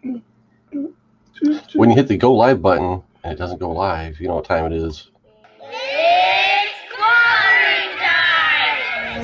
When you hit the go live button and it doesn't go live, you know what time it is. It's Clobberin time!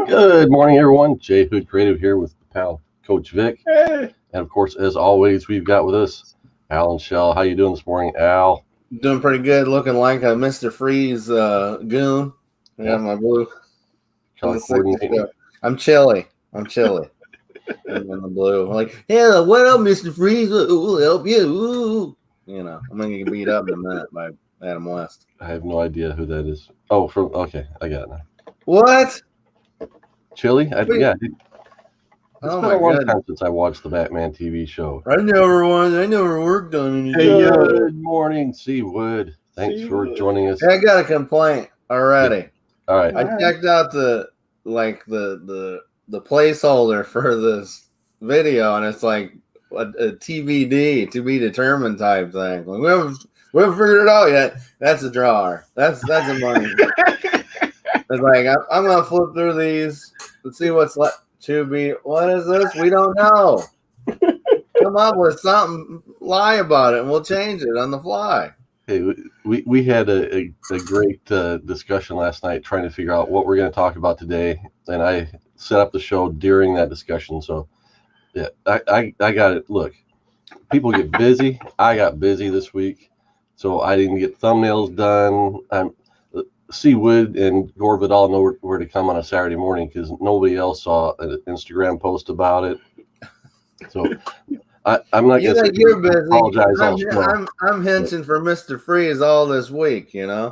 Good morning, everyone. Jay Hood Creative here with pal Coach Vic. Hey. And of course, as always, we've got with us Al and Shell. How you doing this morning, Al? Doing pretty good, looking like a Mr. Freeze goon. I got my blue. Color coordinating. I'm chilly. I'm in the blue. I'm like, yeah, what up, Mr. Freeze? We'll help you. Ooh. You know, I'm gonna get beat up in a minute by Adam West. I have no idea who that is. Oh, okay, I got it now. What? Chili? Yeah. It's been Oh a my long god! time since I watched the Batman TV show. I never worked on any. Good morning, Seawood. Thanks for joining us. Hey, I got a complaint already. All right. I checked out the placeholder for this video, and it's like a TBD, to be determined type thing. Like, we haven't figured it out yet. That's a drawer. That's a money. It's like I'm gonna flip through these and see what's left to be. What is this? We don't know. Come up with something, lie about it, and we'll change it on the fly. Hey, we had a great discussion last night trying to figure out what we're going to talk about today, and I set up the show during that discussion. So, yeah, I got it. Look, people get busy. I got busy this week, so I didn't get thumbnails done. Seawood and Gorvid all know where to come on a Saturday morning because nobody else saw an Instagram post about it. So I'm not going to you're busy. apologize. I'm hinting for Mr. Freeze all this week, you know.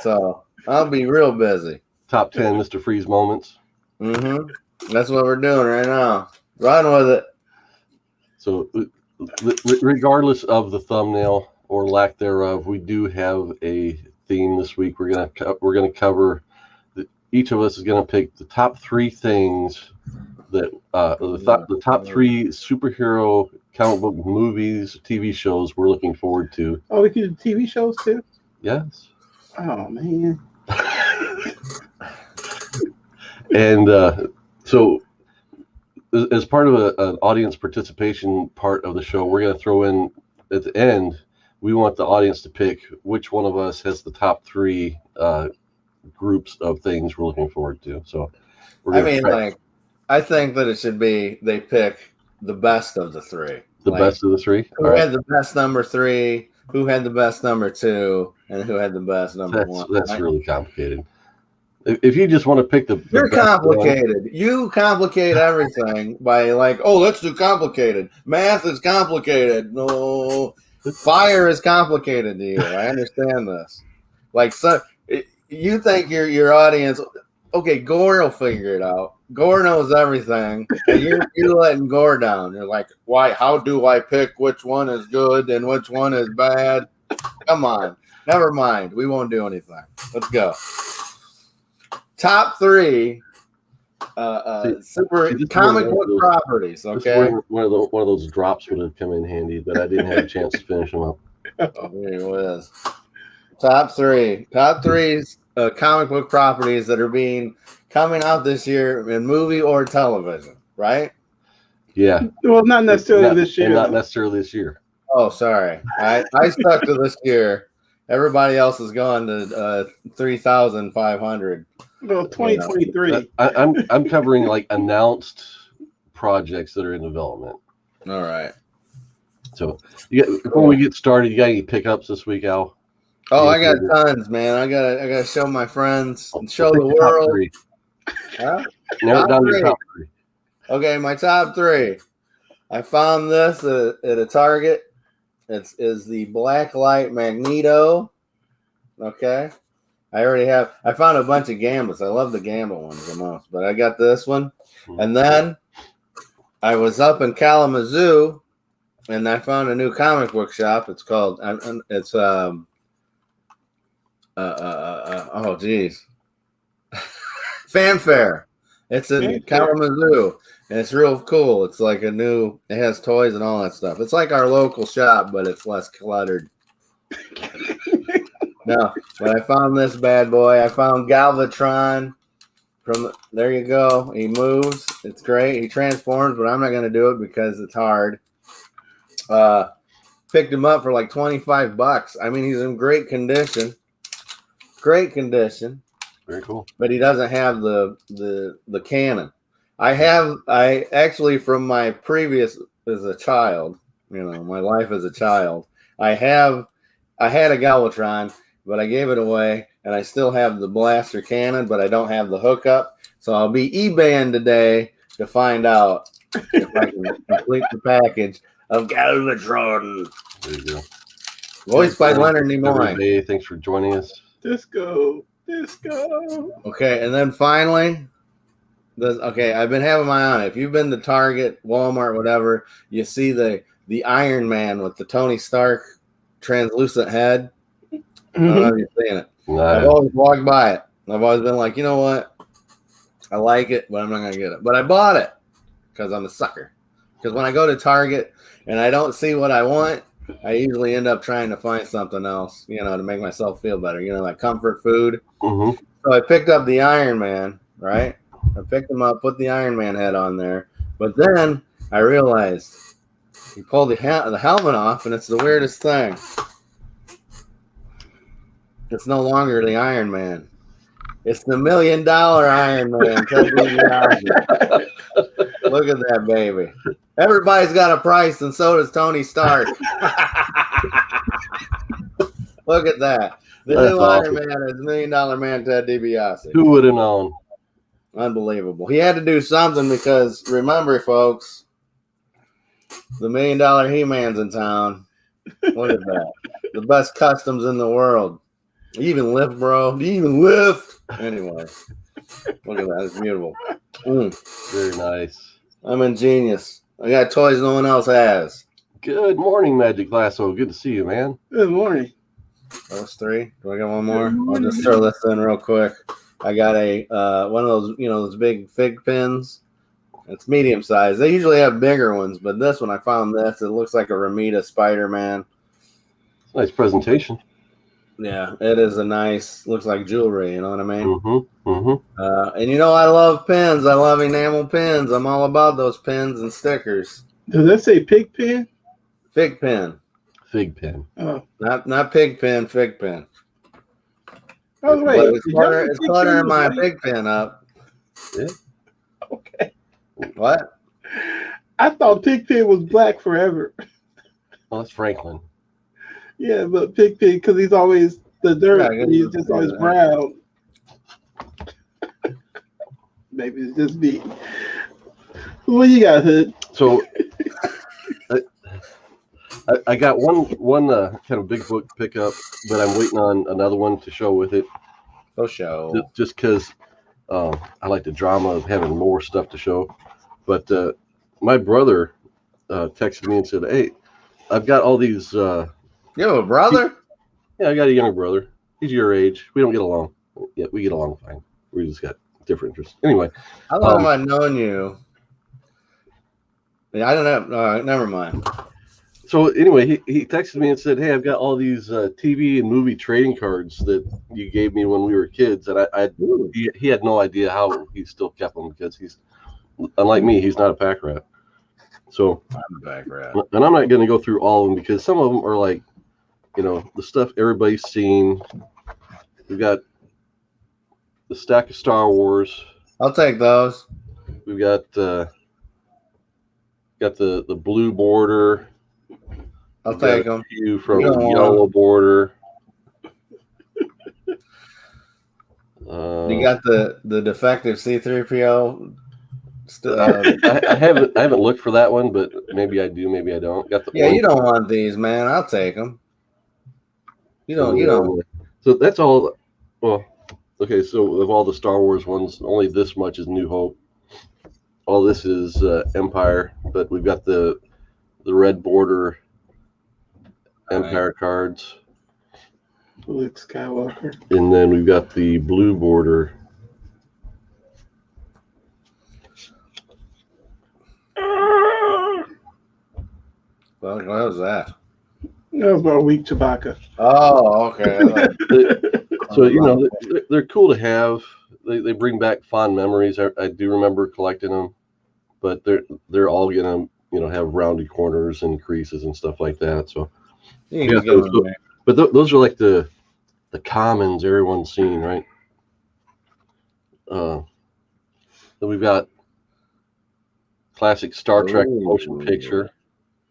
So I'll be real busy. Top 10 Mr. Freeze moments. That's what we're doing right now. Run with it. So regardless of the thumbnail or lack thereof, we do have a theme this week. We're gonna cover. Each of us is gonna pick the top 3 things that the top 3 superhero comic book movies, TV shows we're looking forward to. Oh, we can do TV shows too? Yes. Oh man. And so as part of an audience participation part of the show, we're going to throw in at the end, we want the audience to pick which one of us has the top 3 groups of things we're looking forward to. So I think that it should be they pick the best of the 3. The best of the 3? Who had the best number 3, who had the best number 2, and who had the best number 1. That's really complicated. If you just want to pick the You're best complicated. You complicate everything by like, oh, that's too complicated. Math is complicated. No, fire is complicated to you. I understand this. Like, so you think your audience? Okay, Gore will figure it out. Gore knows everything, and you're letting Gore down. You're like, why? How do I pick which one is good and which one is bad? Come on, never mind. We won't do anything. Let's go. Top 3 super comic book properties. Okay, one of those drops would have come in handy, but I didn't have a chance to finish them up. There it was. Top 3 comic book properties that are coming out this year in movie or television, right? Yeah. Well, not necessarily this year. Not necessarily this year. Oh, sorry. I stuck to this year. Everybody else has gone to 3,500. Well, 2023. I'm covering like announced projects that are in development. All right. So before we get started, you got any pickups this week, Al? Oh, I got tons, man. I gotta show my friends and show the world. Huh? Narrow down your top 3. Okay, my top 3. I found this at a Target. Is the Blacklight Magneto. Okay. I found a bunch of Gambits. I love the Gambit ones the most, but I got this one. And then I was up in Kalamazoo and I found a new comic book shop. It's called Oh, geez. Fanfare. It's in Fanfare. Kalamazoo, and it's real cool. It's like a new. It has toys and all that stuff. It's like our local shop, but it's less cluttered. No, but I found this bad boy. I found Galvatron. There you go. He moves. It's great. He transforms, but I'm not going to do it because it's hard. Picked him up for like $25. I mean, he's in great condition. Great condition. Very cool. But he doesn't have the cannon. I actually, from my previous as a child, my life as a child, I had a Galvatron, but I gave it away, and I still have the blaster cannon, but I don't have the hookup. So I'll be eBaying today to find out if I can complete the package of Galvatron. There you go. Voiced by Leonard Nimoy. Hey, thanks for joining us. Disco. Okay, and then finally, I've been having my eye on it. If you've been to Target, Walmart, whatever, you see the Iron Man with the Tony Stark translucent head. I don't know if you've seen it. No. I've always walked by it. I've always been like, you know what? I like it, but I'm not going to get it. But I bought it because I'm a sucker. Because when I go to Target and I don't see what I want, I usually end up trying to find something else, to make myself feel better, like comfort food. Mm-hmm. So I picked up the Iron Man, right? I picked him up, put the Iron Man head on there. But then I realized he pulled the helmet off, and it's the weirdest thing. It's no longer the Iron Man. It's the $1 million Iron Man. Look at that baby. Everybody's got a price, and so does Tony Stark. Look at that. The That's new awesome. Iron Man is $1 Million Man Ted DiBiase. Who would have known? Unbelievable. He had to do something because, remember, folks, the $1 Million He-Man's in town. Look at that. The best customs in the world. You even lift, bro. You even lift. Anyway, look at that. It's beautiful. Very nice. I'm ingenious. I got toys no one else has. Good morning, Magic Lasso. Good to see you, man. Good morning. Those three. Do I got one more? I'll just throw this in real quick. I got a one of those, those big fig pins. It's medium size. They usually have bigger ones, but this one I found this. It looks like a Ramita Spider-Man. Nice presentation. Yeah, it is a nice. Looks like jewelry. You know what I mean? Mm-hmm. Mm-hmm. And I love pins. I love enamel pins. I'm all about those pins and stickers. Does that say pig pen? Fig pin. Fig pen. Oh, Not pig pen. Fig pin. oh wait. It's cluttering my pig pen up. Yeah. Okay. What? I thought pig pen was black forever. Well, that's Franklin. Yeah, but pig pen because he's always the dirt. Yeah, He's just always brown. Maybe it's just me. What you got, Hood? So I got one kind of big book pickup, but I'm waiting on another one to show with it. Oh, show. Just because I like the drama of having more stuff to show. But my brother texted me and said, "Hey, I've got all these." You have a brother? Yeah, I got a younger brother. He's your age. We don't get along. Yeah, we get along fine. We just got different interests. Anyway. How long have I known you? Yeah, I don't know. Never mind. So anyway, he texted me and said, "Hey, I've got all these TV and movie trading cards that you gave me when we were kids." And he had no idea how he still kept them because he's, unlike me, he's not a pack rat. So, I'm a pack rat. And I'm not going to go through all of them because some of them are like, the stuff everybody's seen. We've got the stack of Star Wars. I'll take those. We've got the blue border. I'll take them. You from the yellow border. You got the defective C-3PO. I haven't looked for that one, but maybe I do, maybe I don't. Got the you don't want these, man. I'll take them. You don't. So that's all. Well, okay. So of all the Star Wars ones, only this much is New Hope. All this is Empire, but we've got the red border Empire cards. Luke Skywalker. And then we've got the blue border. Well, what was that? That was about weak Chewbacca. Oh, okay. So, they're cool to have. They bring back fond memories. I do remember collecting them, but they're all gonna have rounded corners and creases and stuff like that. So, You can give them but those are like the commons everyone's seen, right? Then we've got classic Star Trek motion picture.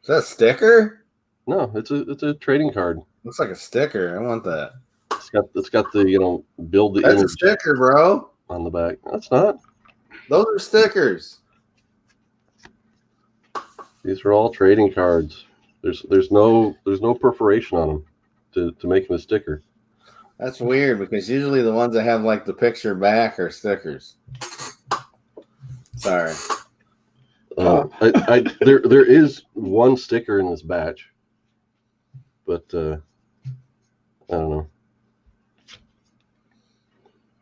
Is that a sticker? No, it's a trading card. Looks like a sticker. I want that. It's got the build the That's image a sticker, bro. on the back. That's not. Those are stickers. These are all trading cards. There's no perforation on them to make them a sticker. That's weird because usually the ones that have like the picture back are stickers. Sorry. There is one sticker in this batch, but I don't know.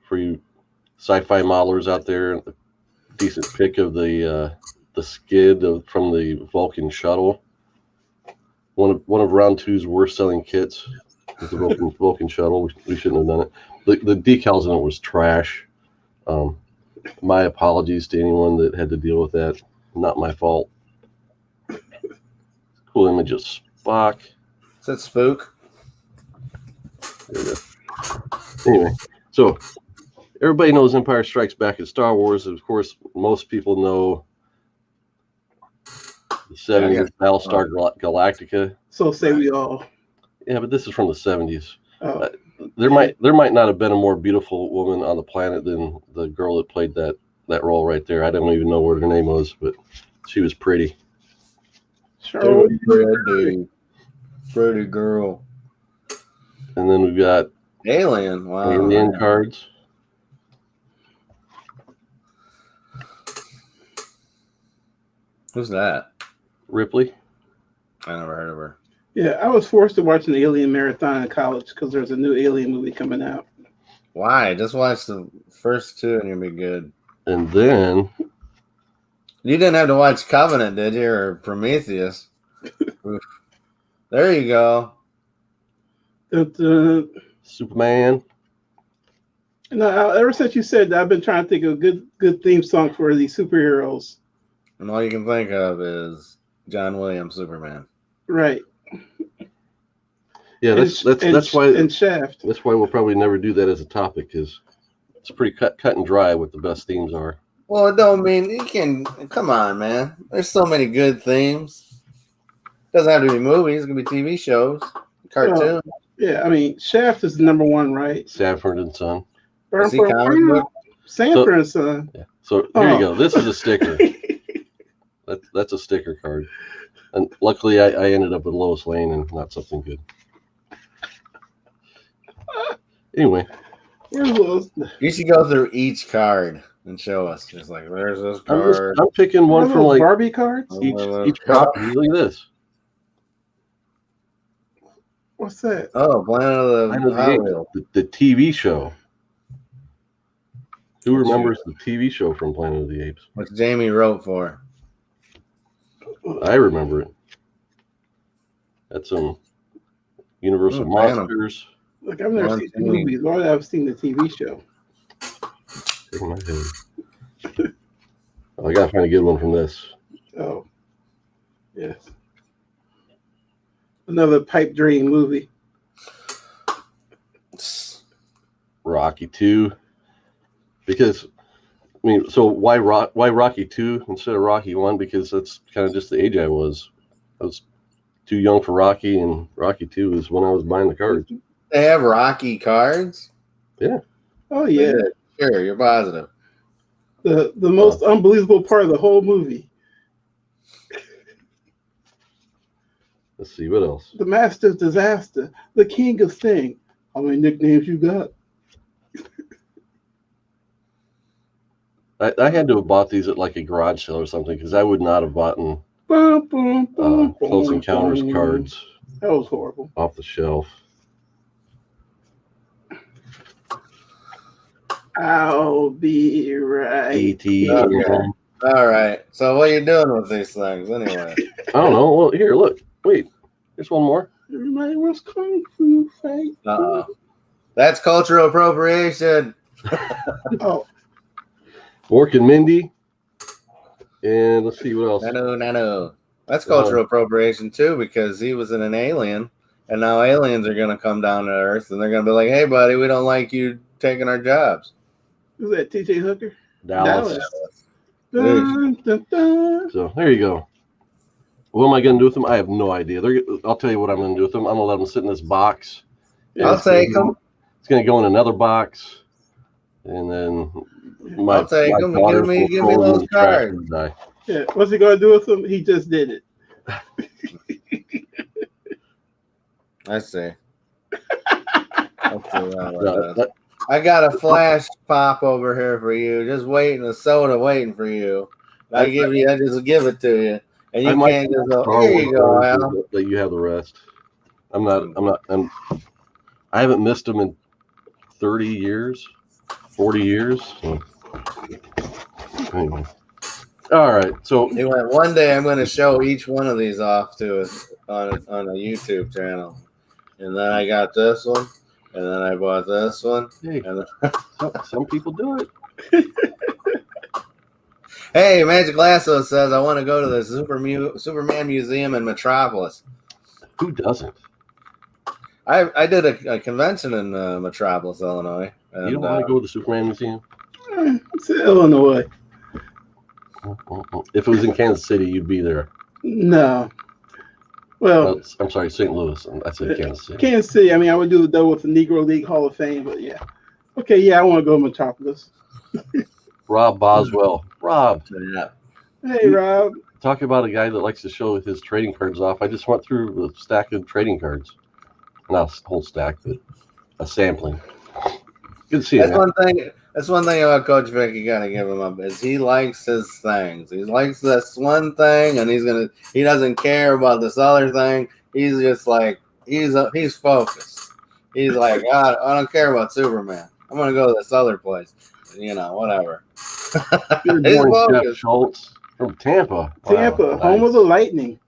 For you sci-fi modelers out there, a decent pic of the skid from the Vulcan shuttle. One of round two's worst selling kits with the Vulcan shuttle. We shouldn't have done it. The decals in it was trash. My apologies to anyone that had to deal with that. Not my fault. Cool image of Spock. Is that Spook? There we go. Anyway, so everybody knows Empire Strikes Back in Star Wars. Of course, most people know the 70s Battlestar Galactica. So say we all. Yeah, but this is from the 70s. Oh. There might not have been a more beautiful woman on the planet than the girl that played that role right there. I don't even know what her name was, but she was pretty. Sure. Pretty girl. And then we've got Alien. Wow. Alien cards. Who's that? Ripley. I never heard of her. Yeah, I was forced to watch an Alien marathon in college because there's a new Alien movie coming out. Why? Just watch the first two and you'll be good. And then You didn't have to watch Covenant, did you? Or Prometheus? There you go. Superman. No, ever since you said that, I've been trying to think of a good theme song for these superheroes. And all you can think of is John Williams Superman. Right. Yeah, that's why. And Shaft. That's why we'll probably never do that as a topic, because it's pretty cut and dry what the best themes are. Well, it don't mean you can. Come on, man. There's so many good themes. Doesn't have to be movies. It can be TV shows, cartoons. Yeah, I mean, Shaft is number one, right? Sanford and Son. Is he comic book? Sanford and Son. Yeah. So here you go. This is a sticker. That's a sticker card. And luckily, I ended up with Lois Lane and not something good. Anyway. Where's Lois? You should go through each card and show us. Just like, there's this card. I'm picking one from like Barbie cards. Each copy. Look at this. What's that? Oh, Planet of the TV show. Who remembers the TV show from Planet of the Apes? What's Jamie wrote for? I remember it. That's some Universal Monsters. Look, I've never seen the movies. Why have seen the TV show? Shaking my head. Oh, I gotta find a good one from this. Oh, yes. Another pipe dream movie. Rocky 2. Because, I mean, so why Rocky 2 instead of Rocky 1? Because that's kind of just the age I was. I was too young for Rocky, and Rocky 2 is when I was buying the cards. They have Rocky cards? Yeah. Oh, yeah. Sure, you're positive. The most unbelievable part of the whole movie. Let's see, what else? The Master of Disaster. The King of Sting. How many nicknames you got? I had to have bought these at like a garage sale or something, because I would not have bought Close Encounters cards. That was horrible. Off the shelf. I'll be right. E.T. Okay. All right. So what are you doing with these things anyway? I don't know. Well, here, look. Wait. There's one more. Everybody wants kung fu fight. That's cultural appropriation. Oh, Mork and Mindy. And let's see what else. No. That's cultural appropriation too, because he was in an alien, and now aliens are going to come down to Earth, and they're going to be like, "Hey, buddy, we don't like you taking our jobs." who's that? T.J. Hooker. Dallas. Dun, dun, dun. So there you go. What am I going to do with them? I have no idea. I'll tell you what I'm going to do with them. I'm going to let them sit in this box. I'll take them. It's going to go in another box, and then I'll take them. Give me those cards. Yeah, what's he gonna do with them? He just did it. I see. I got a flash pop over here for you. Just waiting, a soda waiting for you. I just give it to you, and you can't just go. Here you go, Al. That you have the rest. I haven't missed them in 30 years, 40 years. So. Anyway. All right. So he went, one day I'm going to show each one of these off to us on a YouTube channel. And then I got this one. And then I bought this one. Hey, and some people do it. Hey, Magic Lasso says I want to go to the Superman Museum in Metropolis. Who doesn't? I did a convention in Metropolis, Illinois. And, you don't want to go to the Superman Museum? It's in Illinois. If it was in Kansas City, you'd be there. No. Well, I'm sorry, St. Louis. I said Kansas City. Kansas City. I mean, I would do it with the Negro League Hall of Fame, but yeah. Okay, yeah, I want to go to Metropolis. Rob Boswell. Rob. Yeah. Hey, Rob. Talk about a guy that likes to show his trading cards off. I just went through a stack of trading cards. Not a whole stack, but a sampling. Good to see you. That's one thing about Coach Vic. You gotta give him up is he likes his things. He likes this one thing, and he doesn't care about this other thing. He's just like he's focused. He's like, I don't care about Superman. I'm gonna go to this other place. Whatever. Good morning, Jeff Schultz from Tampa. Tampa, wow, home of the Lightning.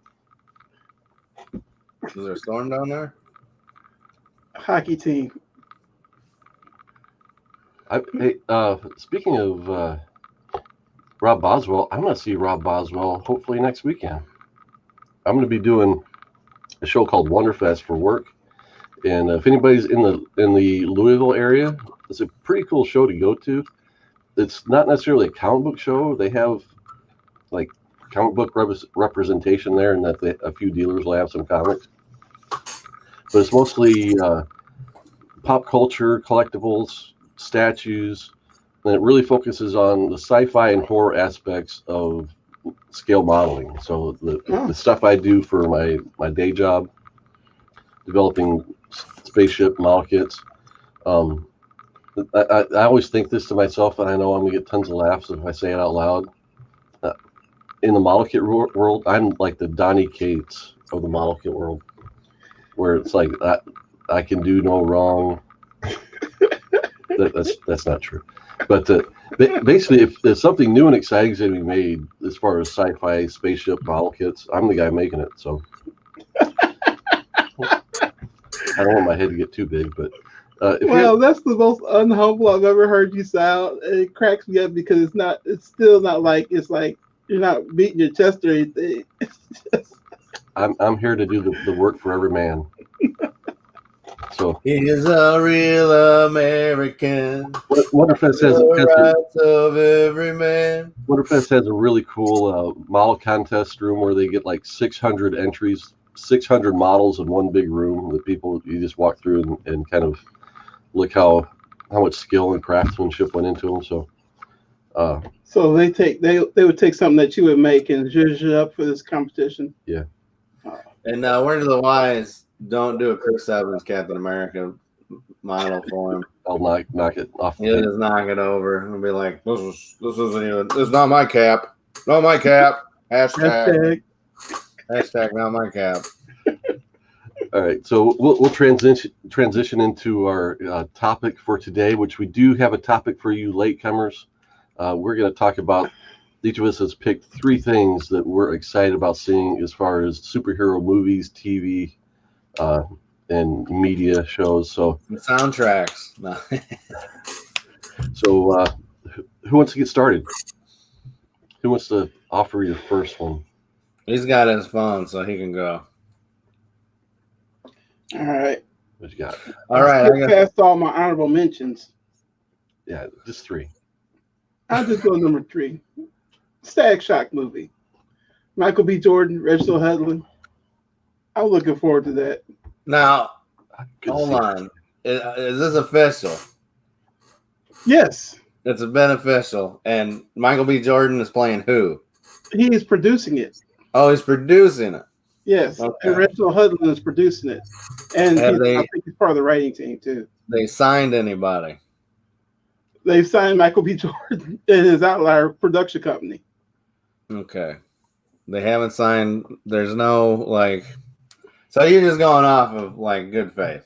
Is there a storm down there? Hockey team. Speaking of Rob Boswell, I'm going to see Rob Boswell hopefully next weekend. I'm going to be doing a show called Wonderfest for work, and if anybody's in the Louisville area, it's a pretty cool show to go to. It's not necessarily a comic book show. They have like comic book representation there, and that a few dealers will have some comics, but it's mostly pop culture, collectibles, statues, and it really focuses on the sci-fi and horror aspects of scale modeling. So the stuff I do for my day job, developing spaceship model kits. I always think this to myself, and I know I'm gonna get tons of laughs if I say it out loud. In the model kit world, I'm like the Donny Cates of the model kit world, where it's like I can do no wrong. That's not true, but basically, if there's something new and exciting to be made as far as sci-fi spaceship model kits, I'm the guy making it. So I don't want my head to get too big, but that's the most unhumble I've ever heard you sound. It cracks me up because it's still not like it's like you're not beating your chest or anything. I'm here to do the work for every man. So he's a real American. Wonderfest has rights of every man. Wonderfest has a really cool model contest room where they get like 600 entries, 600 models in one big room that you just walk through and kind of look how much skill and craftsmanship went into them. So they would take something that you would make and zhuzh it up for this competition. Yeah. And word to the wise, don't do a Chris Evans Captain America model for him. I'll knock it off. He'll just knock it over and be like, this is not my cap. Not my cap. Hashtag not my cap. All right, so we'll transition into our topic for today, which we do have a topic for you latecomers. We're going to talk about, each of us has picked 3 things that we're excited about seeing as far as superhero movies, TV, and media shows. So The soundtracks. No. so who wants to get started? Who wants to offer your first one? He's got his phone, so he can go. All right. What you got? All right, I got past all my honorable mentions. Yeah, just 3. I'll just go number 3. Static Shock movie. Michael B. Jordan, Reginald Hudlin. I'm looking forward to that. now. Good to Hold see you. on. Is this official? Yes, It's beneficial, and Michael B. Jordan is playing who? he is producing it. Oh, he's producing it. Yes, Okay. and Reginald Hudlin is producing it, and Have I think he's part of the writing team too. They signed anybody? They've signed Michael B. Jordan and his Outlier production company. Okay. They haven't signed. There's no like. So you're just going off of like good faith.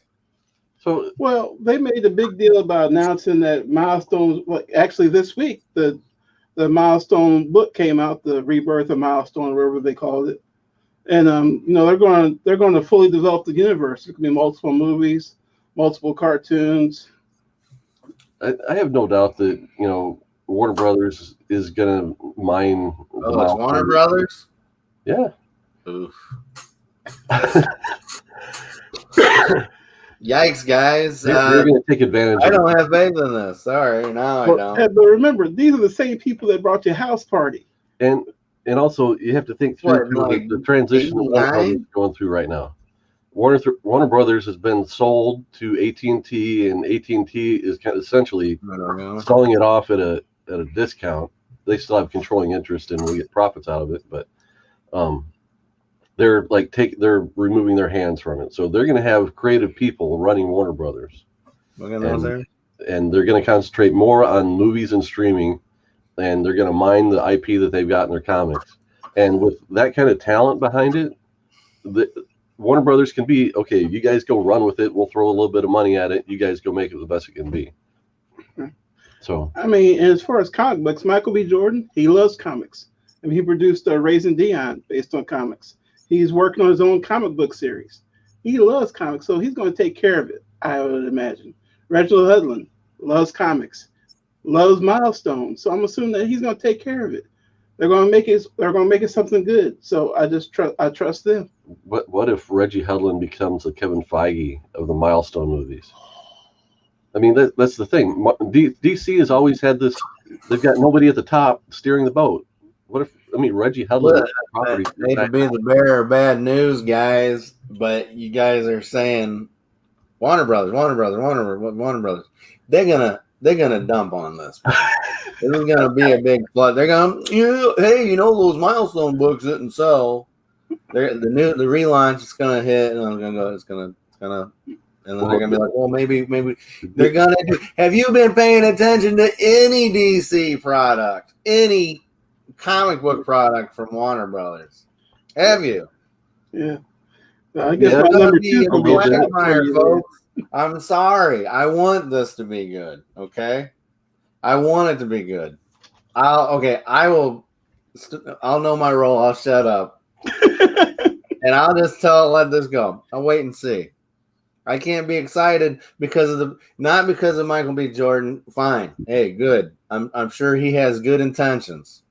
So Well, they made a big deal about announcing that Milestone. Well, actually, this week the Milestone book came out, the Rebirth of Milestone, whatever they called it, and they're going to fully develop the universe. It could be multiple movies, multiple cartoons. I have no doubt that Warner Brothers is going to mine. Oh, it's Warner Brothers. Yeah. Oof. Yikes, guys! They're going to take advantage. I of don't have faith in this. Sorry, no, I don't. But remember, these are the same people that brought your house party. And also, you have to think through the transition that Warner Brothers is going through right now. Warner Brothers has been sold to AT&T, and AT&T is kind of essentially selling it off at a discount. They still have controlling interest, and we get profits out of it, but they're removing their hands from it. So they're going to have creative people running Warner Brothers, and they're going to concentrate more on movies and streaming, and they're going to mine the IP that they've got in their comics. And with that kind of talent behind it, Warner Brothers can be, okay, you guys go run with it. We'll throw a little bit of money at it. You guys go make it the best it can be. So, I mean, as far as comic books, Michael B. Jordan, he loves comics. I mean, he produced Raising Dion based on comics. He's working on his own comic book series. He loves comics, so he's going to take care of it, I would imagine. Reginald Hudlin loves comics, loves Milestone, so I'm assuming that he's going to take care of it. They're going to make it. They're going to make it something good. So I trust them. what if Reggie Hudlin becomes the Kevin Feige of the Milestone movies? I mean, that's the thing. DC has always had this. They've got nobody at the top steering the boat. What if? I mean, Reggie Hudlin. I hate to be the bearer of bad news, guys, but you guys are saying Warner Brothers. They're gonna dump on this. This is gonna be a big flood. They're gonna, hey, those Milestone books didn't sell. The relaunch is gonna hit, and it's gonna, and then they're gonna be like, well, maybe they're gonna do. Have you been paying attention to any DC product, any comic book product from Warner Brothers? Have you? Yeah. I guess It's my gonna number be 2 a will be that. quagmire, folks. I'm sorry. I want this to be good. Okay, I want it to be good. I'll know my role. I'll shut up, and I'll just let this go. I'll wait and see. I can't be excited not because of Michael B. Jordan. Fine, hey, good. I'm sure he has good intentions.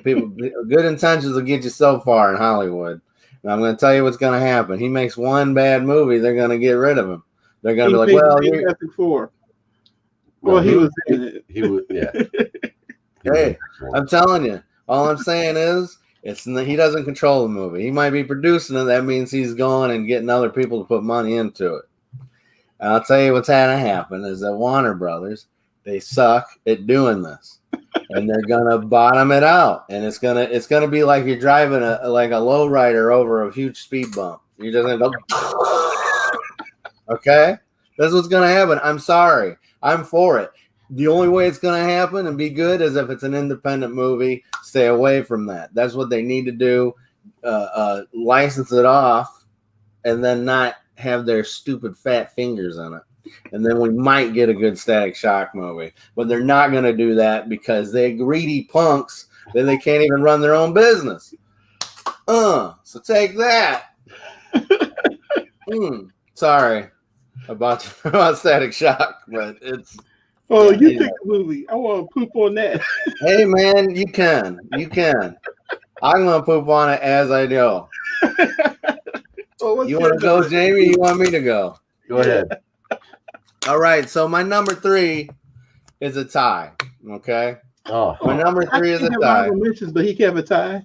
Good intentions will get you so far in Hollywood. And I'm going to tell you what's going to happen. He makes one bad movie, they're going to get rid of him. They're going to be like, well, Fantastic Four. Well, he was in it. He would, yeah. Hey, I'm telling you. All I'm saying is, he doesn't control the movie. He might be producing it. That means he's going and getting other people to put money into it. And I'll tell you what's had to happen is that Warner Brothers, they suck at doing this, and they're gonna bottom it out. And it's gonna be like you're driving a lowrider over a huge speed bump. You're just gonna go. Okay, that's what's gonna happen. I'm sorry. I'm for it. The only way it's going to happen and be good is if it's an independent movie. Stay away from that. That's what they need to do. License it off, and then not have their stupid fat fingers in it. And then we might get a good Static Shock movie. But they're not going to do that because they're greedy punks. Then they can't even run their own business. So take that. Sorry about Static Shock, but it's. Oh, yeah, you pick a movie. I want to poop on that. Hey, man, you can. I'm going to poop on it as I go. You want to go, Jamie? You want me to go? Go ahead. All right. So my number 3 is a tie. Okay. My number 3 is a tie. Mentions, but he can have a tie.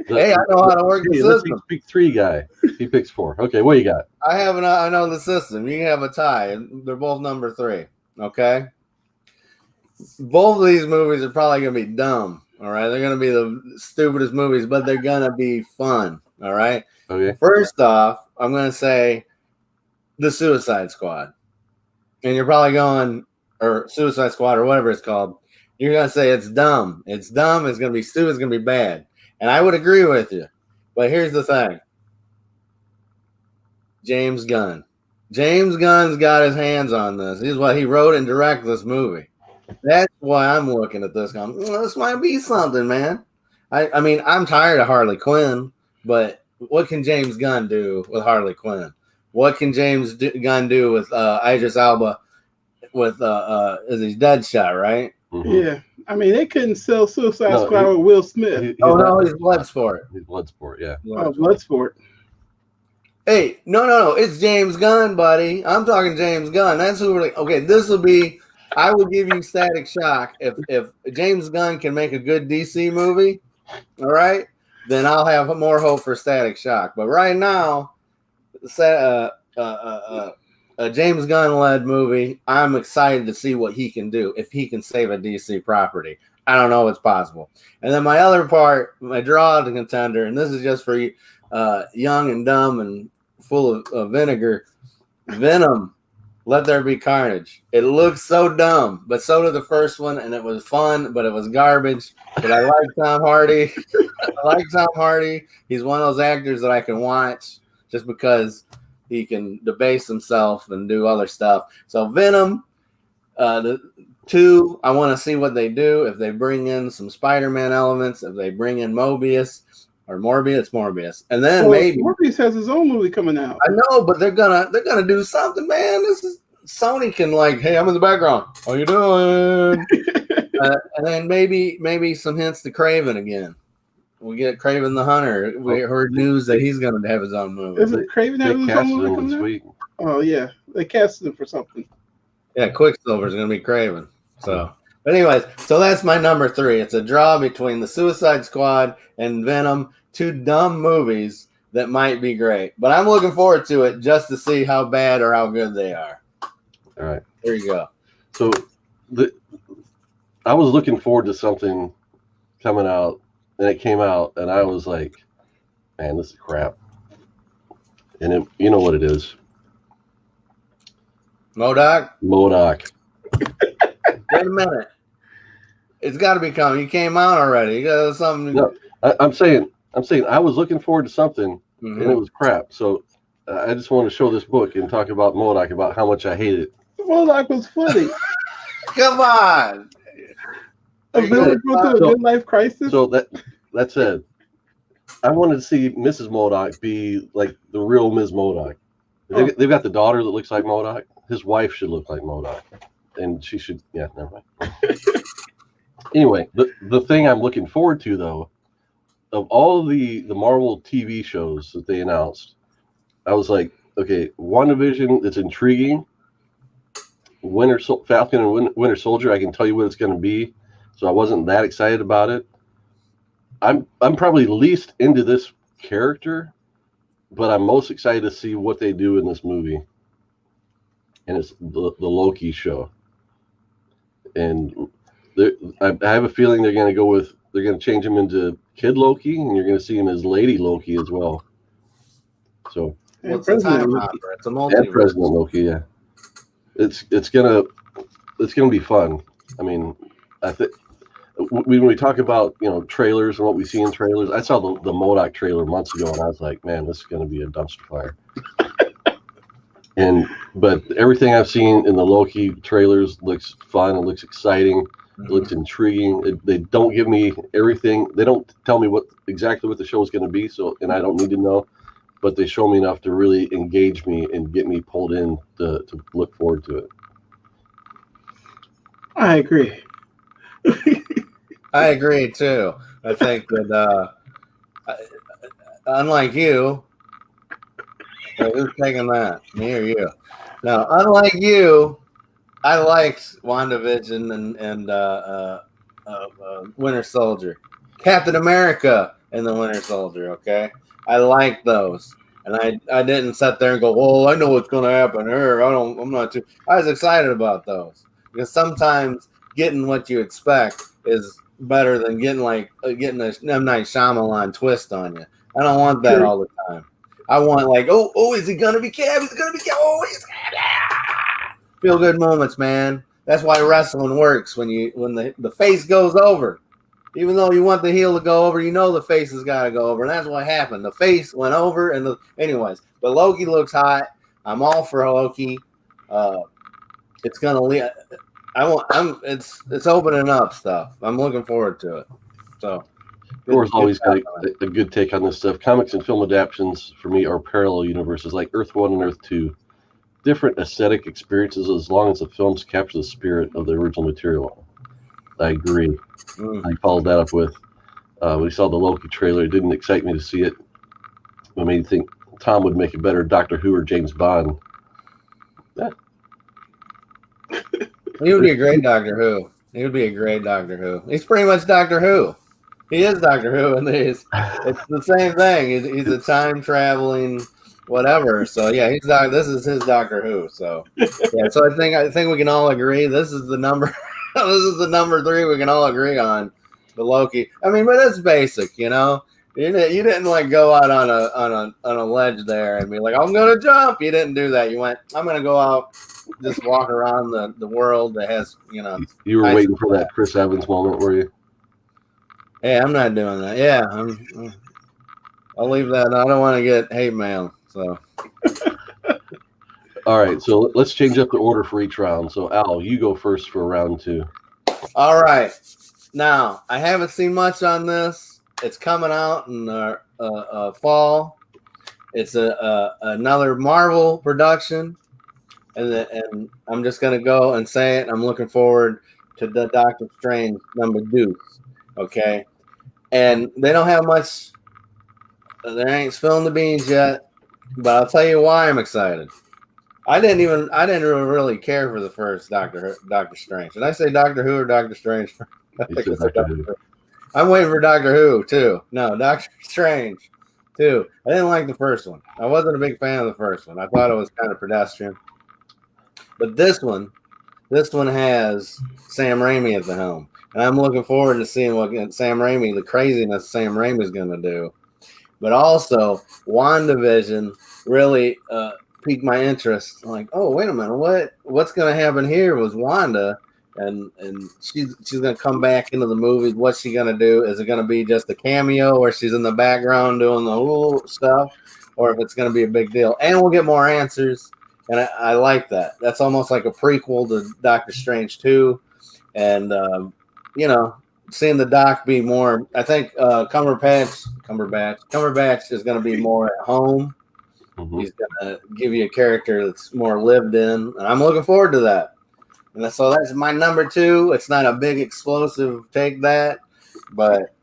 Hey, I know how to work the system. Let's pick 3 guy. He picks 4. Okay, what you got? I know the system. You can have a tie. They're both number 3. Okay. Both of these movies are probably going to be dumb. All right. They're going to be the stupidest movies, but they're going to be fun. All right. Okay. First off, I'm going to say The Suicide Squad. And you're probably going, or Suicide Squad or whatever it's called. You're going to say it's dumb. It's dumb. It's going to be stupid. It's going to be bad. And I would agree with you. But here's the thing. James Gunn. James Gunn's got his hands on this. He's what he wrote and directed this movie. That's why I'm looking at this going, this might be something, man. I mean, I'm tired of Harley Quinn, but what can James Gunn do with Harley Quinn? What can James Gunn do with Idris Elba with is he Deadshot, right? Mm-hmm. Yeah. I mean, they couldn't sell Suicide Squad with Will Smith. He's Bloodsport. He's Bloodsport, yeah. Bloodsport. Hey, no. It's James Gunn, buddy. I'm talking James Gunn. That's who we're like. Okay, this will be. I will give you Static Shock if James Gunn can make a good DC movie. All right, then I'll have more hope for Static Shock. But right now, a James Gunn-led movie, I'm excited to see what he can do if he can save a DC property. I don't know what's possible. And then my other part, my draw to contender, and this is just for young and dumb and full of vinegar, Venom. Let There Be Carnage. It looks so dumb, but so did the first one, and it was fun, but it was garbage. But I like Tom Hardy. He's one of those actors that I can watch just because he can debase himself and do other stuff. So Venom, the 2, I want to see what they do. If they bring in some Spider-Man elements, if they bring in Morbius, and then maybe Morbius has his own movie coming out. I know, but they're gonna do something, man. This is Sony can like, hey, I'm in the background. How you doing? And then maybe some hints to Craven again. We get Craven the Hunter. We heard news that he's going to have his own movie. Isn't Craven having his own movie coming out? Oh yeah, they casted him for something. Yeah, Quicksilver's going to be Craven. So, but anyways, so that's my number 3. It's a draw between The Suicide Squad and Venom, 2 dumb movies that might be great. But I'm looking forward to it just to see how bad or how good they are. All right. There you go. So I was looking forward to something coming out, and it came out, and I was like, man, this is crap. And you know what it is. MODOK? Wait a minute. It's got to be coming. You came out already. You got something. No, I'm saying I was looking forward to something, and it was crap. So I just want to show this book and talk about MODOK, about how much I hate it. MODOK was funny. Come on. A villain go through a midlife crisis. So that said, I wanted to see Mrs. MODOK be like the real Ms. MODOK. They've got the daughter that looks like MODOK. His wife should look like MODOK, and she should. Yeah, never mind. Anyway, the thing I'm looking forward to, though, of all of the Marvel TV shows that they announced, I was like, okay, WandaVision, it's intriguing. Falcon and Winter Soldier, I can tell you what it's going to be, so I wasn't that excited about it. I'm probably least into this character, but I'm most excited to see what they do in this movie. And it's the Loki show. And I have a feeling they're going to change him into Kid Loki, and you're going to see him as Lady Loki as well. So what's the time hopper? It's a multiverse. And President Loki, yeah. It's gonna be fun. I mean, I think when we talk about trailers and what we see in trailers, I saw the MODOK trailer months ago, and I was like, man, this is going to be a dumpster fire. But everything I've seen in the Loki trailers looks fun. It looks exciting. It looks intriguing. They don't give me everything. They don't tell me exactly what the show is going to be. So, and I don't need to know, but they show me enough to really engage me and get me pulled in to look forward to it. I agree. I agree too. I think that unlike you, who's taking that? Me or you? No, unlike you, I liked WandaVision and Winter Soldier, Captain America and the Winter Soldier. Okay, I liked those, and I didn't sit there and go, "Well, I know what's going to happen." Or I'm not too. I was excited about those because sometimes getting what you expect is better than getting a M. Night Shyamalan twist on you. I don't want that all the time. I want like, oh, is he gonna be Cap? Is he gonna be Cap? Oh, he's feel good moments, man. That's why wrestling works when the face goes over. Even though you want the heel to go over, you know the face has got to go over, and that's what happened. The face went over, and anyways. But Loki looks hot. I'm all for Loki. It's gonna leave. It's opening up stuff. I'm looking forward to it. So. Thor's always got a good take on this stuff. Comics and film adaptations for me are parallel universes, like Earth 1 and Earth 2. Different aesthetic experiences as long as the films capture the spirit of the original material. I agree. I followed that up with when we saw the Loki trailer. It didn't excite me to see it. It made me think Tom would make a better Doctor Who or James Bond. He would be a great Doctor Who. He would be a great Doctor Who. He's pretty much Doctor Who. He is Doctor Who, and it's the same thing. He's a time traveling whatever. So yeah, this is his Doctor Who. So yeah, so I think we can all agree this is the number. This is the number 3 we can all agree on. The Loki. I mean, but it's basic, you know. You didn't like go out on a ledge there and be like, I'm gonna jump. You didn't do that. You went, I'm gonna go out, just walk around the world that has, you know. You were waiting for that Chris Evans moment, were you? Hey, I'm not doing that. Yeah, I'll leave that. I don't want to get hate mail. So. All right, so let's change up the order for each round. So Al, you go first for round 2. All right. Now I haven't seen much on this. It's coming out in fall. It's another Marvel production, and I'm just gonna go and say it. I'm looking forward to the Doctor Strange number 2. Okay. And they don't have much. They ain't spilling the beans yet, but I'll tell you why I'm excited. I didn't even really care for the first Doctor Strange. Did I say Doctor Who or Doctor Strange? I'm waiting for Doctor Who too. No, Doctor Strange too. I didn't like the first one. I wasn't a big fan of the first one. I thought it was kind of pedestrian. But this one has Sam Raimi at the helm. And I'm looking forward to seeing what the craziness Sam Raimi is going to do. But also, WandaVision really piqued my interest. Like, oh, wait a minute, what's going to happen here with Wanda? And she's going to come back into the movies. What's she going to do? Is it going to be just a cameo where she's in the background doing the whole stuff? Or if it's going to be a big deal? And we'll get more answers. And I like that. That's almost like a prequel to Doctor Strange 2. And, you know, seeing the Doc be more, I think Cumberbatch is going to be more at home. Mm-hmm. He's going to give you a character that's more lived in. And I'm looking forward to that. And so that's my number 2. It's not a big explosive take that, but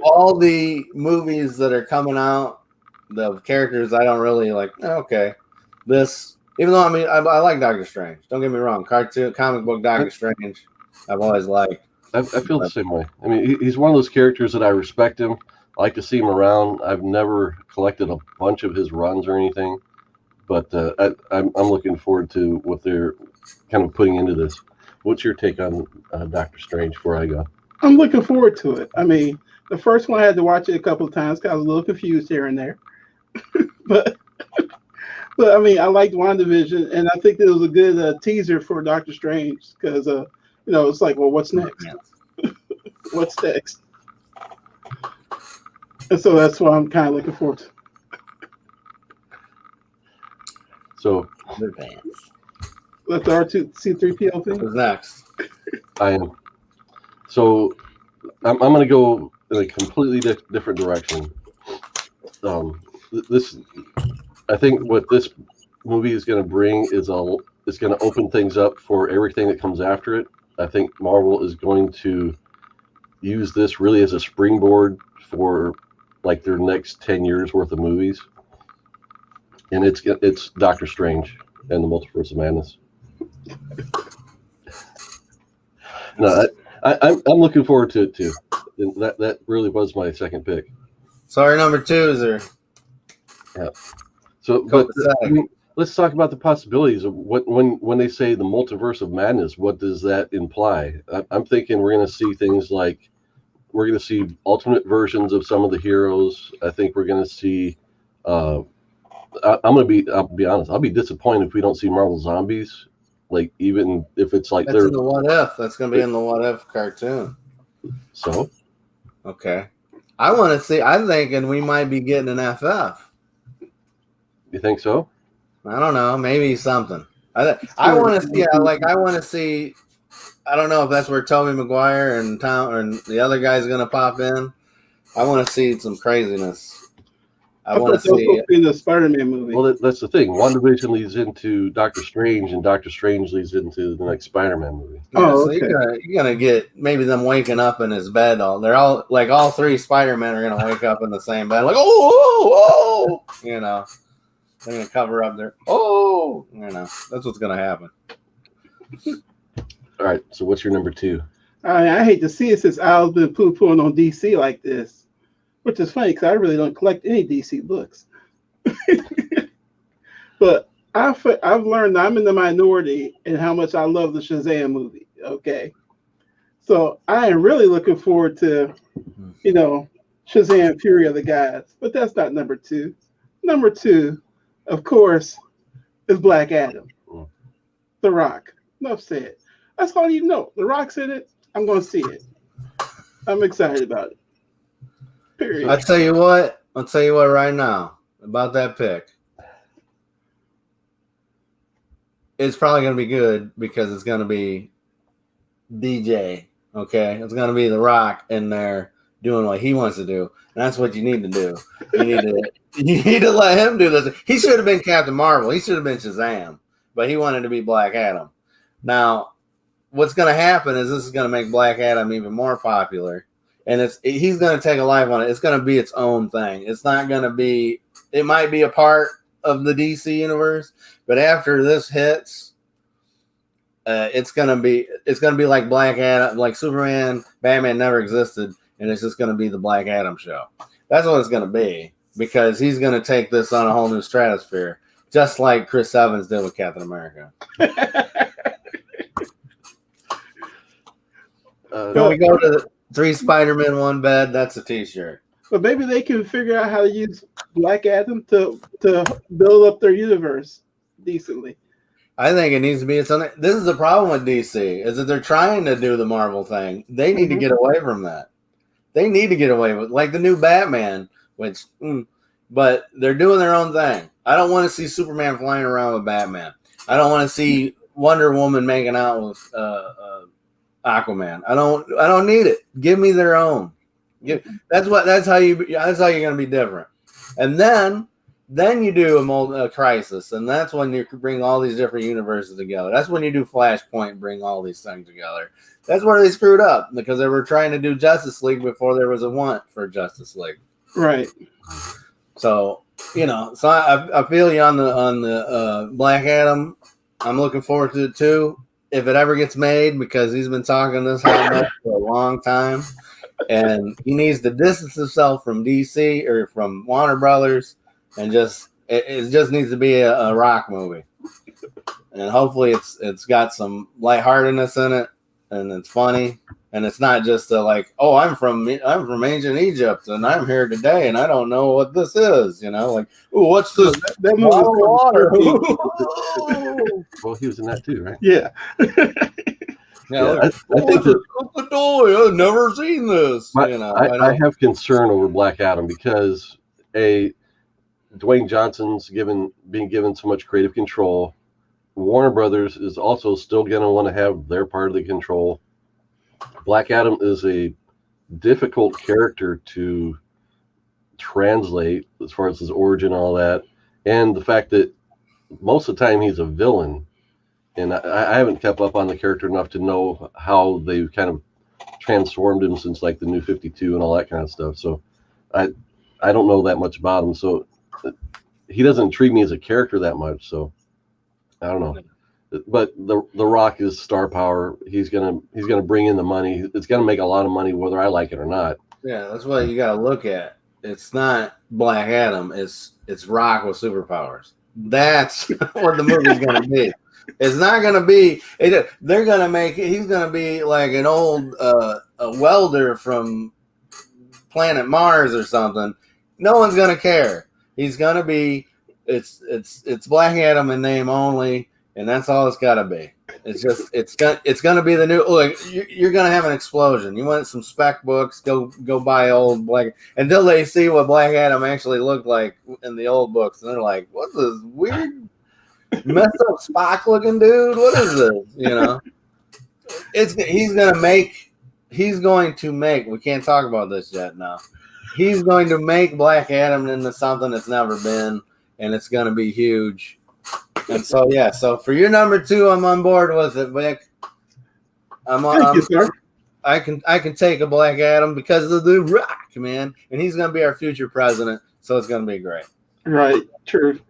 all the movies that are coming out, the characters I don't really like. Okay, this, even though I like Doctor Strange. Don't get me wrong, comic book Doctor Strange, I've always liked. I feel the same way. I mean, he's one of those characters that I respect him. I like to see him around. I've never collected a bunch of his runs or anything, but I'm looking forward to what they're kind of putting into this. What's your take on Doctor Strange before I go? I'm looking forward to it. I mean, the first one I had to watch it a couple of times because I was a little confused here and there. but I mean, I liked WandaVision, and I think it was a good teaser for Doctor Strange because, you know, it's like, well, what's next? What's next? And so that's what I'm kind of looking forward to. So Underpants. That's the R2C3PO thing. Who's next? I am. So I'm going to go in a completely different direction. This, I think, what this movie is going to bring is it's going to open things up for everything that comes after it. I think Marvel is going to use this really as a springboard for like their next 10 years worth of movies, and it's Doctor Strange and the Multiverse of Madness. No, I'm looking forward to it too. And that really was my second pick. Sorry, number 2 is there. Yeah. So, but let's talk about the possibilities of what when they say the Multiverse of Madness. What does that imply? I'm thinking we're going to see things like we're going to see alternate versions of some of the heroes. I think we're going to see. I'll be honest. I'll be disappointed if we don't see Marvel Zombies. Like even if it's like that's in the What If. That's going to be in the What If cartoon. So. Okay. I want to see. I'm thinking we might be getting an FF. You think so? I don't know. Maybe something. I want to see. I want to see. I don't know if that's where Tobey Maguire and Tom and the other guy's going to pop in. I want to see some craziness. I want to see in the Spider-Man movie. Well, that's the thing. WandaVision leads into Doctor Strange, and Doctor Strange leads into the next Spider-Man movie. Oh, so you're gonna get maybe them waking up in his bed. They're all like all 3 Spider-Men are gonna wake up in the same bed, like oh, you know. They're gonna cover up their you know. That's what's gonna happen. All right. So what's your number 2? I hate to see it since Al's been poo-pooing on DC like this, which is funny because I really don't collect any DC books. But I've learned that I'm in the minority in how much I love the Shazam movie. Okay, so I am really looking forward to, Shazam: Fury of the Gods. But that's not number 2. Number 2, of course, is Black Adam, The Rock. Enough said. That's all you know. The Rock's in it. I'm going to see it. I'm excited about it. Period. I'll tell you what right now about that pick. It's probably going to be good because it's going to be DJ. Okay, it's going to be The Rock in there doing what he wants to do, and that's what you need to do. You need to let him do this. He should have been Captain Marvel. He should have been Shazam, but he wanted to be Black Adam. Now, what's going to happen is this is going to make Black Adam even more popular. And he's going to take a life on it. It's going to be its own thing. It's not going to be. It might be a part of the DC universe, but after this hits, it's going to be like Black Adam, like Superman, Batman never existed, and it's just going to be the Black Adam show. That's what it's going to be because he's going to take this on a whole new stratosphere, just like Chris Evans did with Captain America. Can we go to the 3 Spider-Men, 1 bed? That's a T-shirt. But maybe they can figure out how to use Black Adam to build up their universe decently. I think it needs to be its own. This is the problem with DC, is that they're trying to do the Marvel thing. They need to get away from that. They need to get away with, like the new Batman, but they're doing their own thing. I don't want to see Superman flying around with Batman. I don't want to see Wonder Woman making out with Aquaman. I don't need it. Give me their own. That's how you're gonna be different. And then you do a crisis, and that's when you bring all these different universes together. That's when you do Flashpoint and bring all these things together. That's where they screwed up because they were trying to do Justice League before there was a want for Justice League. Right. So I feel you on the Black Adam. I'm looking forward to it too. If it ever gets made, because he's been talking this hot mess for a long time, and he needs to distance himself from DC or from Warner Brothers, and it just needs to be a Rock movie, and hopefully it's got some lightheartedness in it, and it's funny, and it's not just I'm from ancient Egypt, and I'm here today, and I don't know what this is, like, ooh, what's this? That movie water. Well, he was in that too, right? Yeah. I think the toy. I've never seen this. I have concern over Black Adam because Dwayne Johnson's being given so much creative control. Warner Brothers is also still going to want to have their part of the control. Black Adam is a difficult character to translate as far as his origin and all that, and the fact that most of the time he's a villain, and I haven't kept up on the character enough to know how they've kind of transformed him since like the New 52 and all that kind of stuff. So I don't know that much about him, so he doesn't intrigue me as a character that much. So I don't know. But the Rock is star power. He's gonna bring in the money. It's gonna make a lot of money whether I like it or not. Yeah, that's what you got to look at. It's not Black Adam. It's Rock with superpowers. That's what the movie's gonna be. It's not gonna be. They're gonna make it. He's gonna be like an old a welder from planet Mars or something. No one's gonna care. He's gonna be. It's Black Adam in name only. And that's all it's got to be. It's gonna be the new. Like you're gonna have an explosion. You want some spec books? Go buy old Black until they see what Black Adam actually looked like in the old books, and they're like, "What's this weird, messed up Spock looking dude? What is this?" You know, he's going to make. We can't talk about this yet. Now, he's going to make Black Adam into something that's never been, and it's going to be huge. And so, yeah. So for your number 2, I'm on board with it, Vic. Thank you, sir. I can take a Black Adam because of the Rock, man, and he's gonna be our future president. So it's gonna be great. Right. True.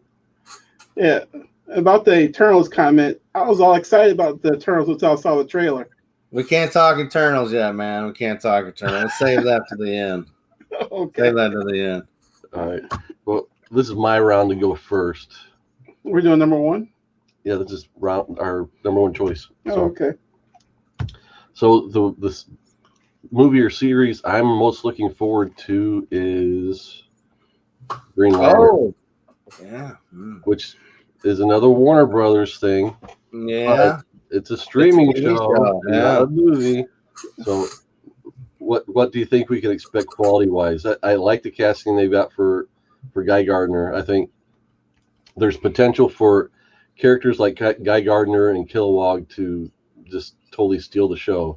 Yeah. About the Eternals comment, I was all excited about the Eternals until I saw the trailer. We can't talk Eternals yet, man. We can't talk Eternals. Let's save that to the end. Okay. Save that to the end. All right. Well, this is my round to go first. We're doing number 1? Yeah, this is our number 1 choice. Oh, okay. So this movie or series I'm most looking forward to is Green Lantern. Oh, yeah. Which is another Warner Brothers thing. Yeah. It's a streaming It's a TV show, yeah. not a movie. So what do you think we can expect quality-wise? I like the casting they've got for Guy Gardner. I think there's potential for characters like Guy Gardner and Kilowog to just totally steal the show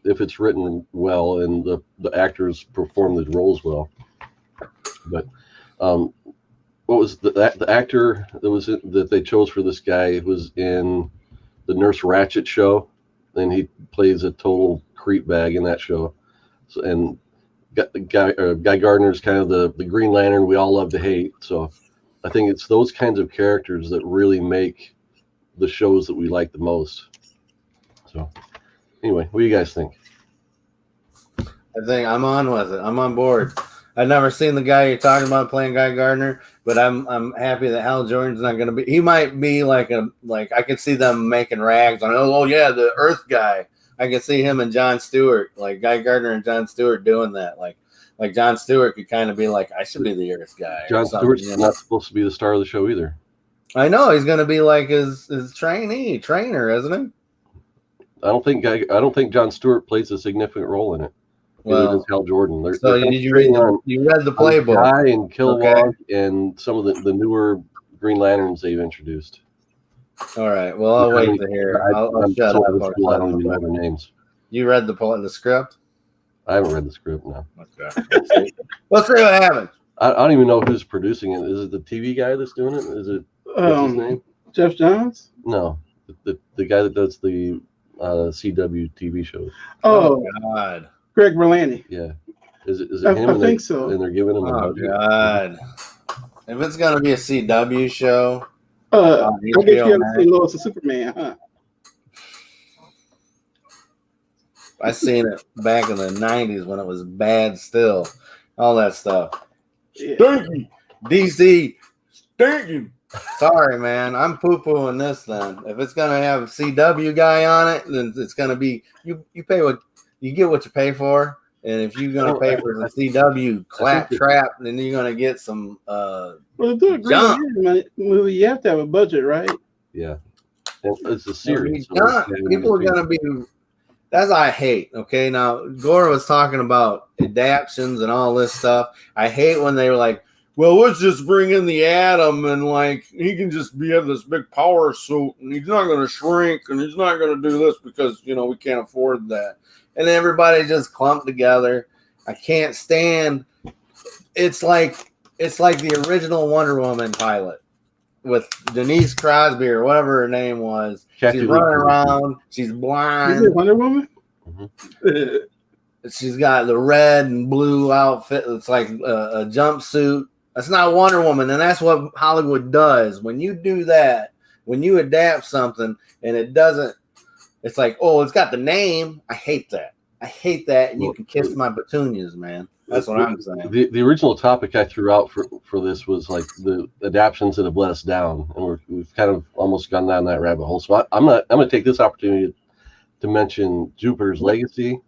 if it's written well and the actors perform the roles well. But what was the actor that they chose for this guy was in the Nurse Ratched show, and he plays a total creep bag in that show. So, and Guy Gardner's kind of the Green Lantern we all love to hate. So I think it's those kinds of characters that really make the shows that we like the most. So anyway, what do you guys think? I think I'm on with it. I'm on board. I've never seen the guy you're talking about playing Guy Gardner, but I'm happy that Hal Jordan's not going to be. He might be like I could see them making rags on. Oh yeah, the Earth guy. I could see him and Jon Stewart, like Guy Gardner and Jon Stewart doing that. Like Jon Stewart could kind of be like, I should be the Earth guy. Jon Stewart's not supposed to be the star of the show either. I know he's going to be like his trainer, isn't he? I don't think Jon Stewart plays a significant role in it. Neither does Hal Jordan. Did you read the playbook? Guy and Kilowog and some of the newer Green Lanterns they've introduced. All right. Well, I'll wait to hear. I'll shut up. I don't even know their names. You read the script? I haven't read the script now. Okay. Let's see what happens. I don't even know who's producing it. Is it the TV guy that's doing it? Is it what's his name? Jeff Johns? No, the guy that does the CW TV shows. Oh God. Greg Berlanti. Yeah. Is it him? I think so. And they're giving him a budget. God. If it's gonna be a CW show, I guess you haven't seen Lois and Superman, huh? I seen it back in the 90s when it was bad still. All that stuff. Yeah. Stinky. DC. Stinky. Sorry, man. I'm poo-pooing this then. If it's going to have a CW guy on it, then it's going to be, you pay what, you get what you pay for. And if you're going to pay for the CW claptrap, then you're going to get some Well, to do a Green movie, you have to have a budget, right? Yeah. It's a series. People are going to be, that's I hate. Okay, now Gore was talking about adaptions and all this stuff. I hate when they were like, well, let's just bring in the Atom and like he can just be in this big power suit and he's not going to shrink and he's not going to do this because we can't afford that. And everybody just clumped together. I can't stand. It's like the original Wonder Woman pilot with Denise Crosby or whatever her name was. She's running around. She's blind. Is it Wonder Woman? Mm-hmm. She's got the red and blue outfit. It's like a jumpsuit. That's not Wonder Woman, and that's what Hollywood does. When you do that, when you adapt something and it doesn't, it's like, oh, it's got the name. I hate that. And you can kiss my petunias, man. That's what I'm saying. The original topic I threw out for this was like the adaptions that have let us down, and we've kind of almost gone down that rabbit hole. So I'm going to take this opportunity to mention Jupiter's Legacy.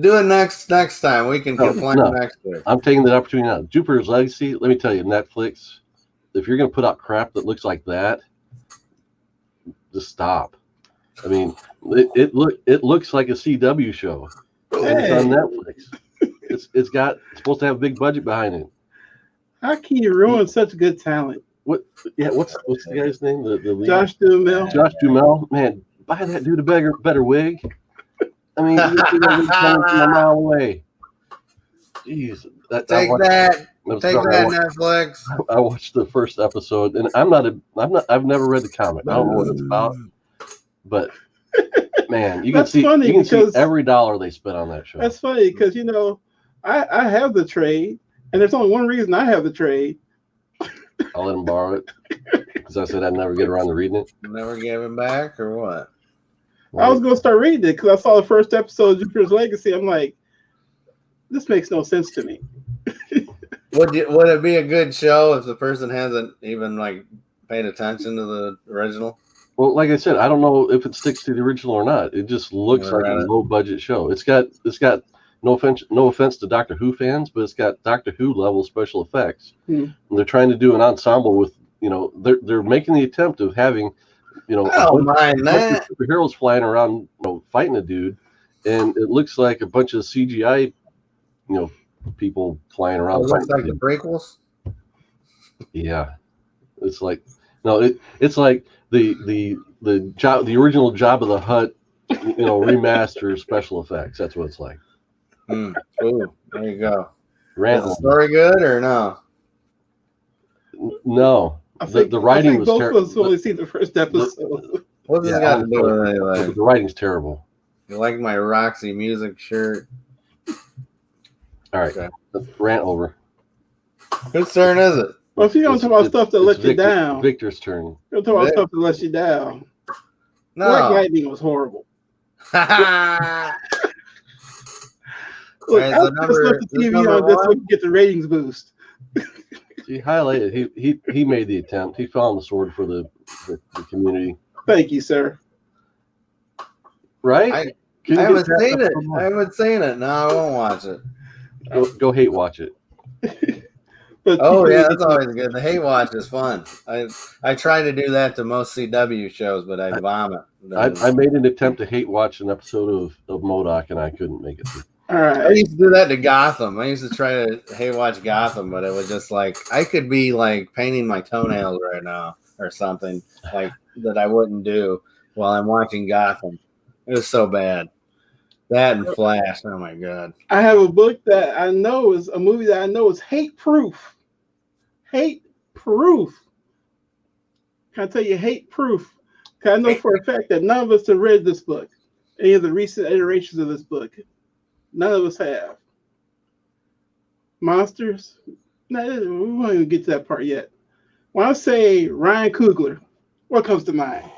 Do it next time. We can complain next week. I'm taking that opportunity now. Jupiter's Legacy. Let me tell you, Netflix, if you're going to put out crap that looks like that, just stop. I mean, it looks like a CW show. And it's on Netflix. It's supposed to have a big budget behind it. How can you ruin such good talent? What's the guy's name? The lead? Josh Duhamel. Josh Duhamel. Man, buy that dude a better wig. I mean, you're coming from a mile away. Jeez, Take that, Netflix. I watched the first episode, and I've never read the comic. I don't know what it's about, but man, you can see every dollar they spent on that show. That's funny because I have the trade, and there's only one reason I have the trade. I'll let him borrow it because I said I'd never get around to reading it. Never gave him back, or what? I was going to start reading it because I saw the first episode of Jupiter's Legacy. I'm like, this makes no sense to me. Would it be a good show if the person hasn't even like paid attention to the original? Well, like I said, I don't know if it sticks to the original or not. It just looks like a low budget show. It's got no offense to Doctor Who fans, but it's got Doctor Who level special effects. And they're trying to do an ensemble with they're making the attempt of having I don't mind that. Superheroes flying around, fighting a dude, and it looks like a bunch of CGI, people flying around. It looks like the prequels. Yeah, it's like it's like the original Job of the Hutt, remaster special effects. That's what it's like. Ooh, there you go. Is the story good or no? No. The writing was terrible. Both of us only see the first episode. What does it got to do with anything? The writing's terrible. You like my Roxy Music shirt? All right, rant over. Whose turn is it? Well, if you don't talk about stuff that lets you down, Victor's turn. You don't talk about stuff that lets you down. No. Black Lightning was horrible. Look, Right, I just left the TV on just so we can get the ratings boost. He highlighted. He made the attempt. He found the sword for the community. Thank you, sir. Right? I haven't seen it. I haven't seen it. No, I won't watch it. Go hate watch it. But that's always good. The hate watch is fun. I try to do that to most CW shows, but I vomit. I made an attempt to hate watch an episode of MODOK, and I couldn't make it through. All right. I used to do that to Gotham. I used to try to hate watch Gotham, but it was just like I could be like painting my toenails right now or something like that I wouldn't do while I'm watching Gotham. It was so bad. That and Flash. Oh my god. I have a book that I know is a movie that I know is hate proof. Hate proof. Can I tell you hate proof? Because I know for a fact that none of us have read this book, any of the recent iterations of this book. None of us have. Monsters? No, we won't even get to that part yet. When I say Ryan Coogler, what comes to mind?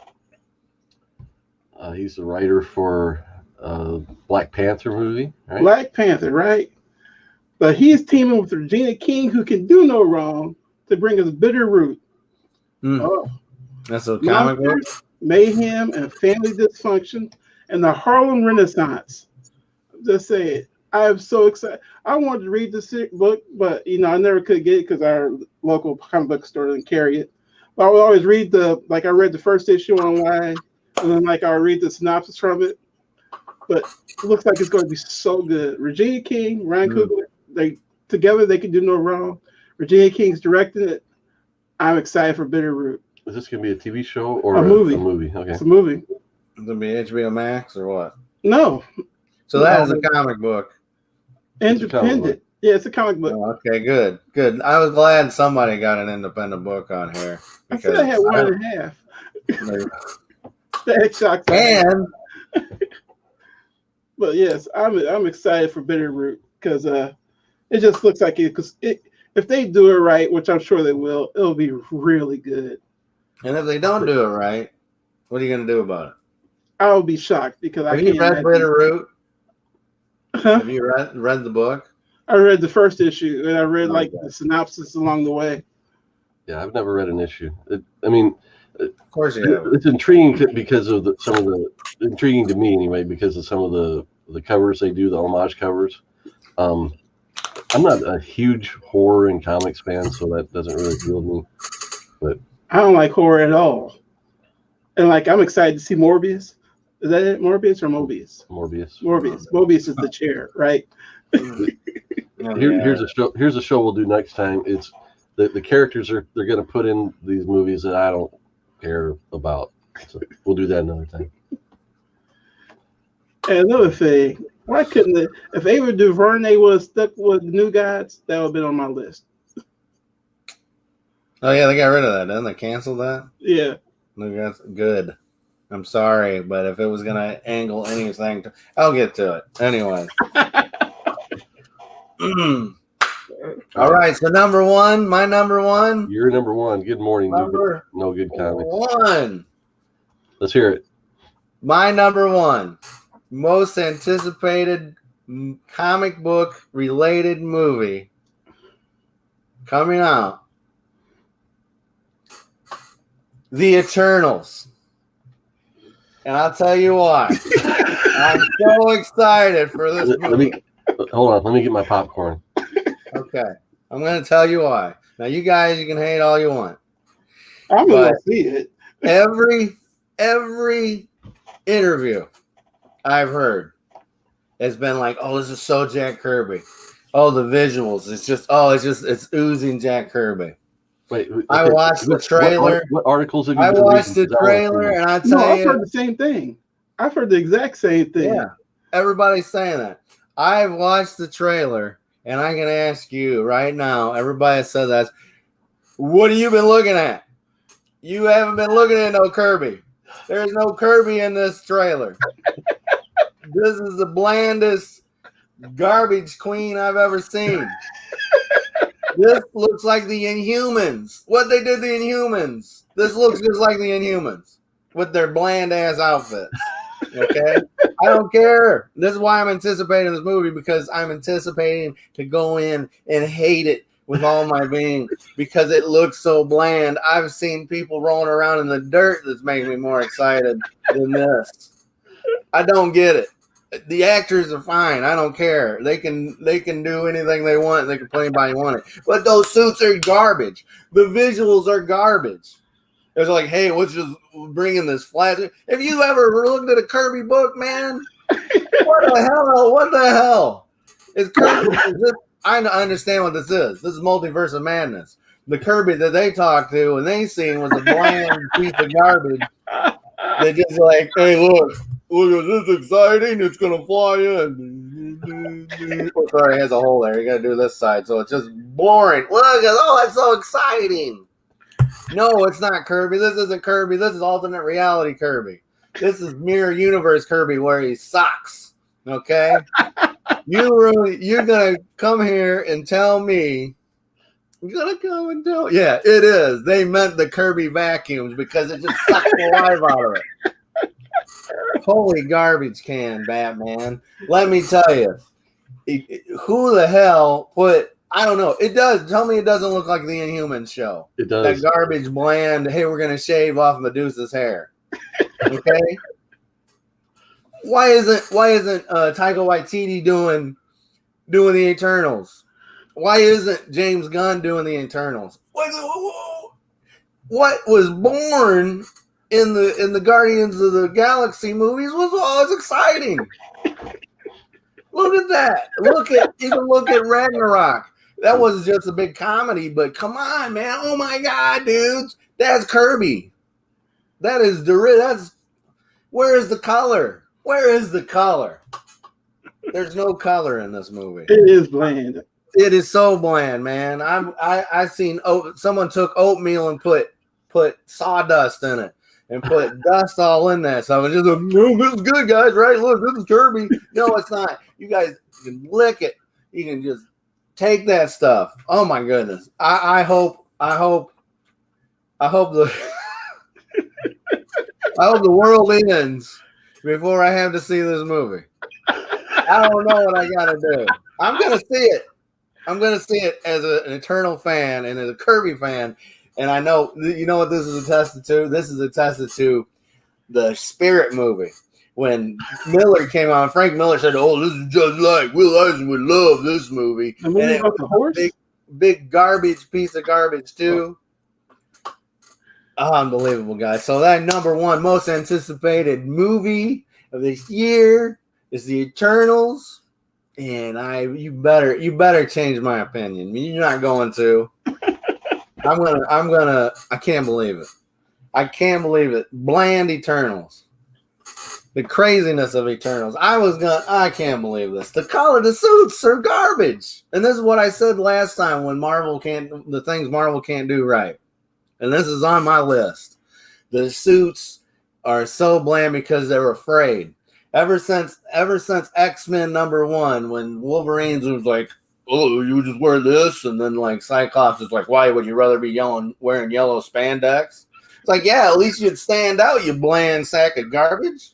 He's the writer for Black Panther movie, right? Black Panther, right? But he's teaming with Regina King, who can do no wrong, to bring us Bitter Root. Oh, that's a comic book. Mayhem and family dysfunction and the Harlem Renaissance. Just say it. I am so excited. I wanted to read this book, but I never could get it because our local comic book store didn't carry it. But I would always read I read the first issue online, and then I read the synopsis from it. But it looks like it's going to be so good. Regina King, Ryan Coogler, together they can do no wrong. Virginia King's directing it. I'm excited for Bitterroot. Is this going to be a TV show or A movie? A movie. Okay. It's a movie. It's gonna be HBO Max or what? No, So that is a comic book. independent. Yeah, it's a comic book. Oh, okay, good. I was glad somebody got an independent book on here. I said I had 1.5. That shocks me. And But yes, I'm excited for Bitterroot because it just looks like it. Because if they do it right, which I'm sure they will, it'll be really good. and if they don't do it right, what are you gonna do about it? I'll be shocked because I Have can't. you read imagine- Bitterroot? Huh? Have you read the book? I read the first issue and I read Okay. the synopsis along the way. Yeah, I've never read an issue. I mean, Of course you have. it's intriguing because of intriguing to me anyway, because of some of the covers they do, the homage covers. I'm not a huge horror and comics fan, so that doesn't really appeal to me. But I don't like horror at all, and I'm excited to see Morbius. Is that it? Morbius or Mobius? Morbius. Mobius is the chair, right? Here's a show we'll do next time. It's the characters they're going to put in these movies that I don't care about. So we'll do that another time. And another thing, why couldn't they? If Ava DuVernay was stuck with New Gods, that would have been on my list. Oh yeah, they got rid of that. Didn't they cancel that? Yeah. No, that's good. I'm sorry, but if it was gonna angle anything, I'll get to it anyway. All right, so number one, my number one. You're number one. Good morning. Number No good comics. one. Let's hear it. My number one, most anticipated comic book related movie coming out. The Eternals. And I'll tell you why. I'm so excited for this movie. Hold on. Let me get my popcorn. Okay. I'm going to tell you why. Now, you guys, you can hate all you want. I'm going to see it. Every interview I've heard has been like, oh, this is so Jack Kirby. Oh, the visuals. It's oozing Jack Kirby. Wait. I watched the trailer. What articles have you I been watched reading? the trailer, and I No, tell I've you, heard the same thing. I've heard the exact same thing. yeah, everybody's saying that. I've watched the trailer, and I can ask you right now, everybody said that. What have you been looking at? You haven't been looking at no Kirby. There's no Kirby in this trailer. This is the blandest garbage queen I've ever seen. This looks like the Inhumans. What they did the Inhumans. This looks just like the Inhumans with their bland ass outfits. Okay? I don't care. This is why I'm anticipating this movie, because I'm anticipating to go in and hate it with all my being because it looks so bland. I've seen people rolling around in the dirt that's making me more excited than this. I don't get it. The actors are fine. I don't care. They can do anything they want. They can play anybody want it. But those suits are garbage. The visuals are garbage. It's like, hey, let's just bring in this flash. Have you ever looked at a Kirby book, man? What the hell? Is Kirby? I understand what this is. This is Multiverse of Madness. The Kirby that they talked to and they seen was a bland piece of garbage. They just like, hey, look, is this exciting? It's gonna fly in. Oh, sorry, it has a hole there. You gotta do this side, so it's just boring. Look, it's so exciting. No, it's not Kirby. This isn't Kirby. This is alternate reality Kirby. This is mirror universe Kirby where he sucks. Okay? You're gonna come here and tell me. Yeah, it is. They meant the Kirby vacuums because it just sucks the life out of it. Holy garbage can, Batman. Let me tell you. Who the hell put... I don't know. It does. Tell me it doesn't look like the Inhumans show. It does. That garbage bland, hey, we're going to shave off Medusa's hair. Okay? Why isn't Taika Waititi doing the Eternals? Why isn't James Gunn doing the Eternals? What was born in the Guardians of the Galaxy movies was always exciting. Look at that. Look at Ragnarok. That was just a big comedy, but come on, man. Oh my God, dudes. That's Kirby. That's where is the color? Where is the color? There's no color in this movie. It is bland. It is so bland, man. I seen someone took oatmeal and put sawdust in it and put dust all in that. So I was just like, no, this is good, guys, right? Look, this is Kirby. No, it's not. You guys can lick it. You can just take that stuff. Oh my goodness. I hope the I hope the world ends before I have to see this movie. I don't know what I gotta do. I'm gonna see it. I'm gonna see it as an Eternal fan and as a Kirby fan. And I know you know what this is attested to. This is attested to the Spirit movie. When Miller came on, Frank Miller said, "Oh, this is just like Will Eisner would love this movie." The movie about the horse? Big garbage piece of garbage too. Oh, unbelievable, guys! So that number one most anticipated movie of this year is the Eternals, and you better change my opinion. You're not going to. I can't believe it. I can't believe it. Bland Eternals. The craziness of Eternals. I can't believe this. The suits are garbage. And this is what I said last time when the things Marvel can't do right. And this is on my list. The suits are so bland because they're afraid. Ever since X-Men #1, when Wolverine was like, "Oh, you just wear this," and then like Cyclops is like, "Why would you rather be wearing yellow spandex?" It's like, yeah, at least you'd stand out, you bland sack of garbage.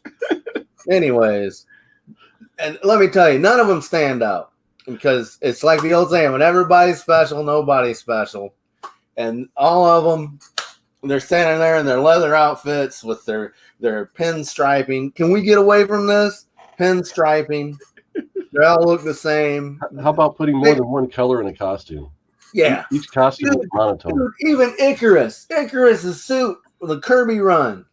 Anyways, and let me tell you, none of them stand out because it's like the old saying: when everybody's special, nobody's special. And all of them, they're standing there in their leather outfits with their pinstriping. Can we get away from this? Pinstriping. They all look the same. How about putting more than one color in a costume? Yeah. Each costume is monotone. Dude, even Icarus' suit, the Kirby run,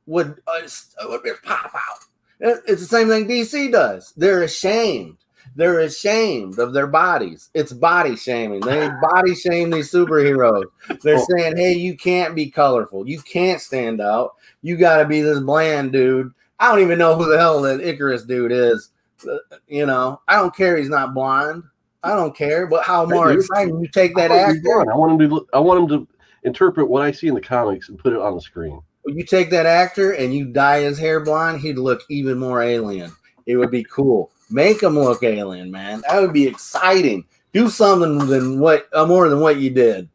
would pop out. It's the same thing DC does. They're ashamed. They're ashamed of their bodies. It's body shaming. They body shame these superheroes. They're saying, hey, you can't be colorful. You can't stand out. You got to be this bland dude. I don't even know who the hell that Icarus dude is. You know, I don't care. He's not blonde. I don't care. But how more exciting you take that actor. I want him to interpret what I see in the comics and put it on the screen. You take that actor and you dye his hair blonde, he'd look even more alien. It would be cool. Make him look alien, man. That would be exciting. Do something more than what you did.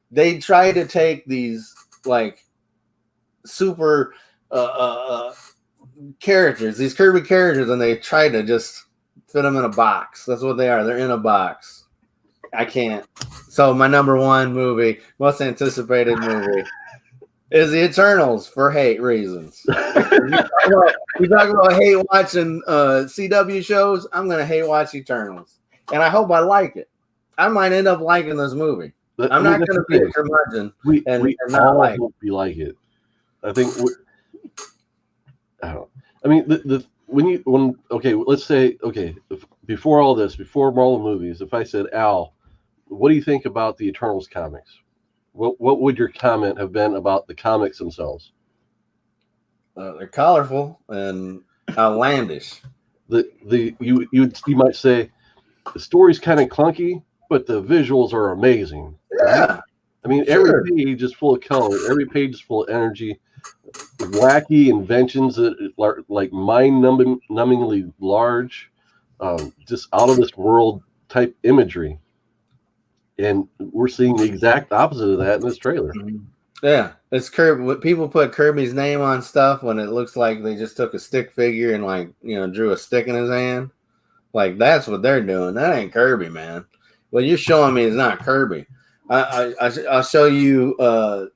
They try to take these like super characters, these Kirby characters, and they try to just fit them in a box. That's what they are. They're in a box. I can't. So my number one movie, most anticipated movie, is the Eternals for hate reasons. We talk about hate watching CW shows. I'm going to hate watch Eternals. And I hope I like it. I might end up liking this movie. I'm not going to be a curmudgeon and not like it. We like it. I think. I don't. I mean, let's say before all this, before Marvel movies, if I said, Al, what do you think about the Eternals comics? What would your comment have been about the comics themselves? They're colorful and outlandish. You might say the story's kind of clunky, but the visuals are amazing. Yeah, right? I mean, every page is full of color. Every page is full of energy. Wacky inventions that are like mind-numbingly large, just out of this world type imagery. And we're seeing the exact opposite of that in this trailer. Yeah, it's Kirby. People put Kirby's name on stuff when it looks like they just took a stick figure and drew a stick in his hand. Like that's what they're doing. That ain't Kirby, man. What you're showing me is not Kirby. I'll show you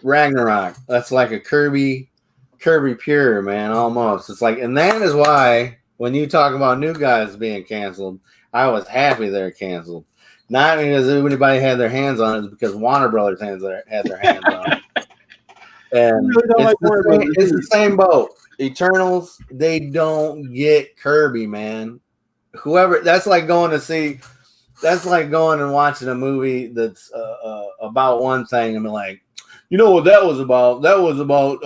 Ragnarok. That's like a Kirby pure, man. Almost. It's like, and that is why when you talk about new guys being canceled, I was happy they're canceled. Not because anybody had their hands on it, it's because Warner Brothers had their hands on it. And it's the same boat. Eternals, they don't get Kirby, man. That's like going to see That's like going and watching a movie that's about one thing and be like, you know what that was about? That was about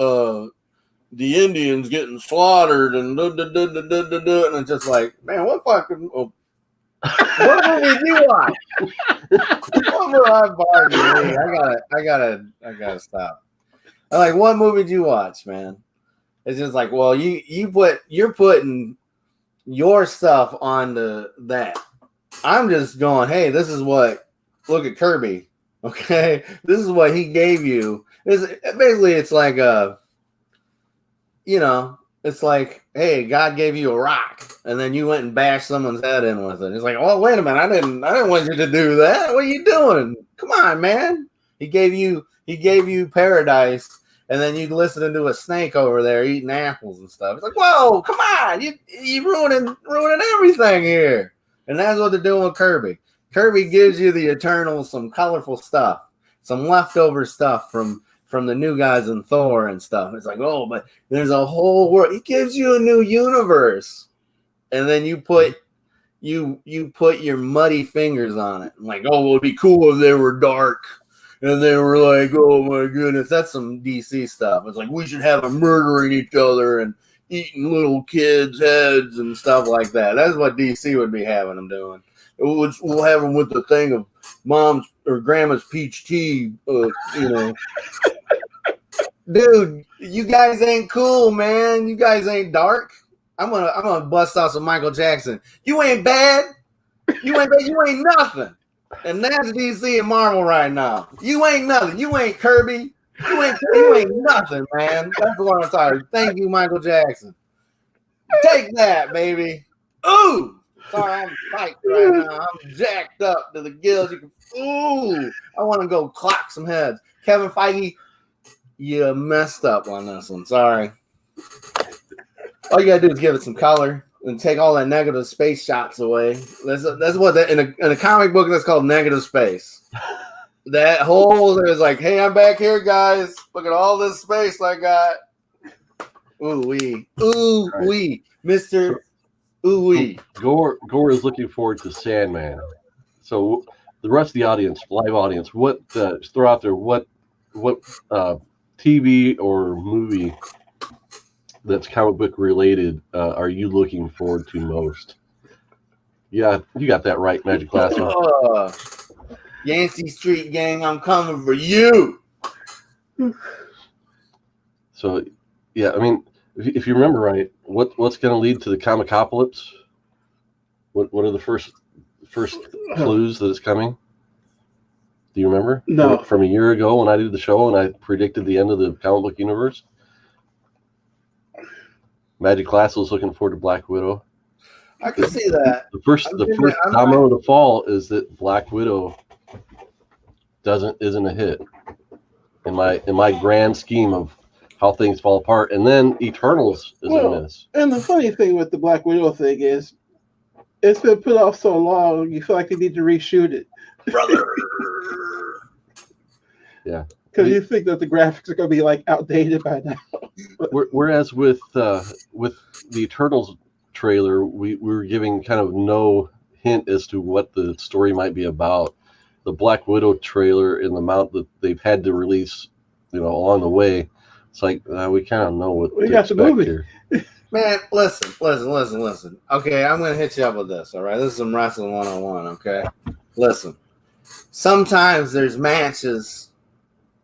the Indians getting slaughtered and and it's just like, man, what fucking what movie did you watch? Pardon me. I gotta stop. I'm like, what movie did you watch, man? It's just like, well, you're putting your stuff on that. I'm just going, hey, this is what. Look at Kirby, okay? This is what he gave you. It's like it's like, hey, God gave you a rock, and then you went and bashed someone's head in with it. It's like, oh, wait a minute, I didn't want you to do that. What are you doing? Come on, man. He gave you paradise, and then you listening to a snake over there eating apples and stuff. It's like, whoa, come on, you ruining everything here. And that's what they're doing with Kirby. Kirby gives you the Eternals some colorful stuff, some leftover stuff from the new guys in Thor and stuff. It's like, oh, but there's a whole world. He gives you a new universe, and then you put your muddy fingers on it. I'm like, oh, well, it'd be cool if they were dark. And they were like, oh my goodness, that's some DC stuff. It's like, we should have them murdering each other and eating little kids' heads and stuff like that. That's what DC would be having them doing. We'll have them with the thing of mom's or grandma's peach tea, Dude, you guys ain't cool, man. You guys ain't dark. I'm gonna bust out some Michael Jackson. You ain't bad. You ain't bad. You ain't nothing. And that's DC and Marvel right now. You ain't nothing. You ain't Kirby. You ain't nothing, man. That's what I'm talking. Thank you, Michael Jackson. Take that, baby. Ooh. Sorry, I'm psyched right now. I'm jacked up to the gills. Ooh. I want to go clock some heads. Kevin Feige, you messed up on this one. Sorry. All you gotta do is give it some color and take all that negative space shots away. That's what in a comic book that's called negative space. That whole is like, hey, I'm back here, guys. Look at all this space I got. Ooh wee, Mr. Ooh wee. Gore is looking forward to Sandman. So the rest of the audience, live audience, what throw out there what TV or movie that's comic book related are you looking forward to most? Yeah, you got that right, Magic Classroom. Yancey Street Gang, I'm coming for you. So, yeah, I mean, if you remember right, what's going to lead to the comicopolis? What are the first clues that it's coming? Do you remember? No. From a year ago when I did the show and I predicted the end of the comic book universe? Magic Class was looking forward to Black Widow. I can see that. The first domino to fall is that Black Widow isn't a hit in my grand scheme of how things fall apart, and then Eternals is a miss. And the funny thing with the Black Widow thing is, it's been put off so long, you feel like you need to reshoot it, brother. Yeah, because you think that the graphics are going to be like outdated by now. Whereas with the Eternals trailer, we were giving kind of no hint as to what the story might be about. The Black Widow trailer and the amount that they've had to release, along the way, it's like we kind of know what we to got the expect movie here. Man, listen. Okay, I'm gonna hit you up with this. All right, this is some wrestling 101. Okay, listen. Sometimes there's matches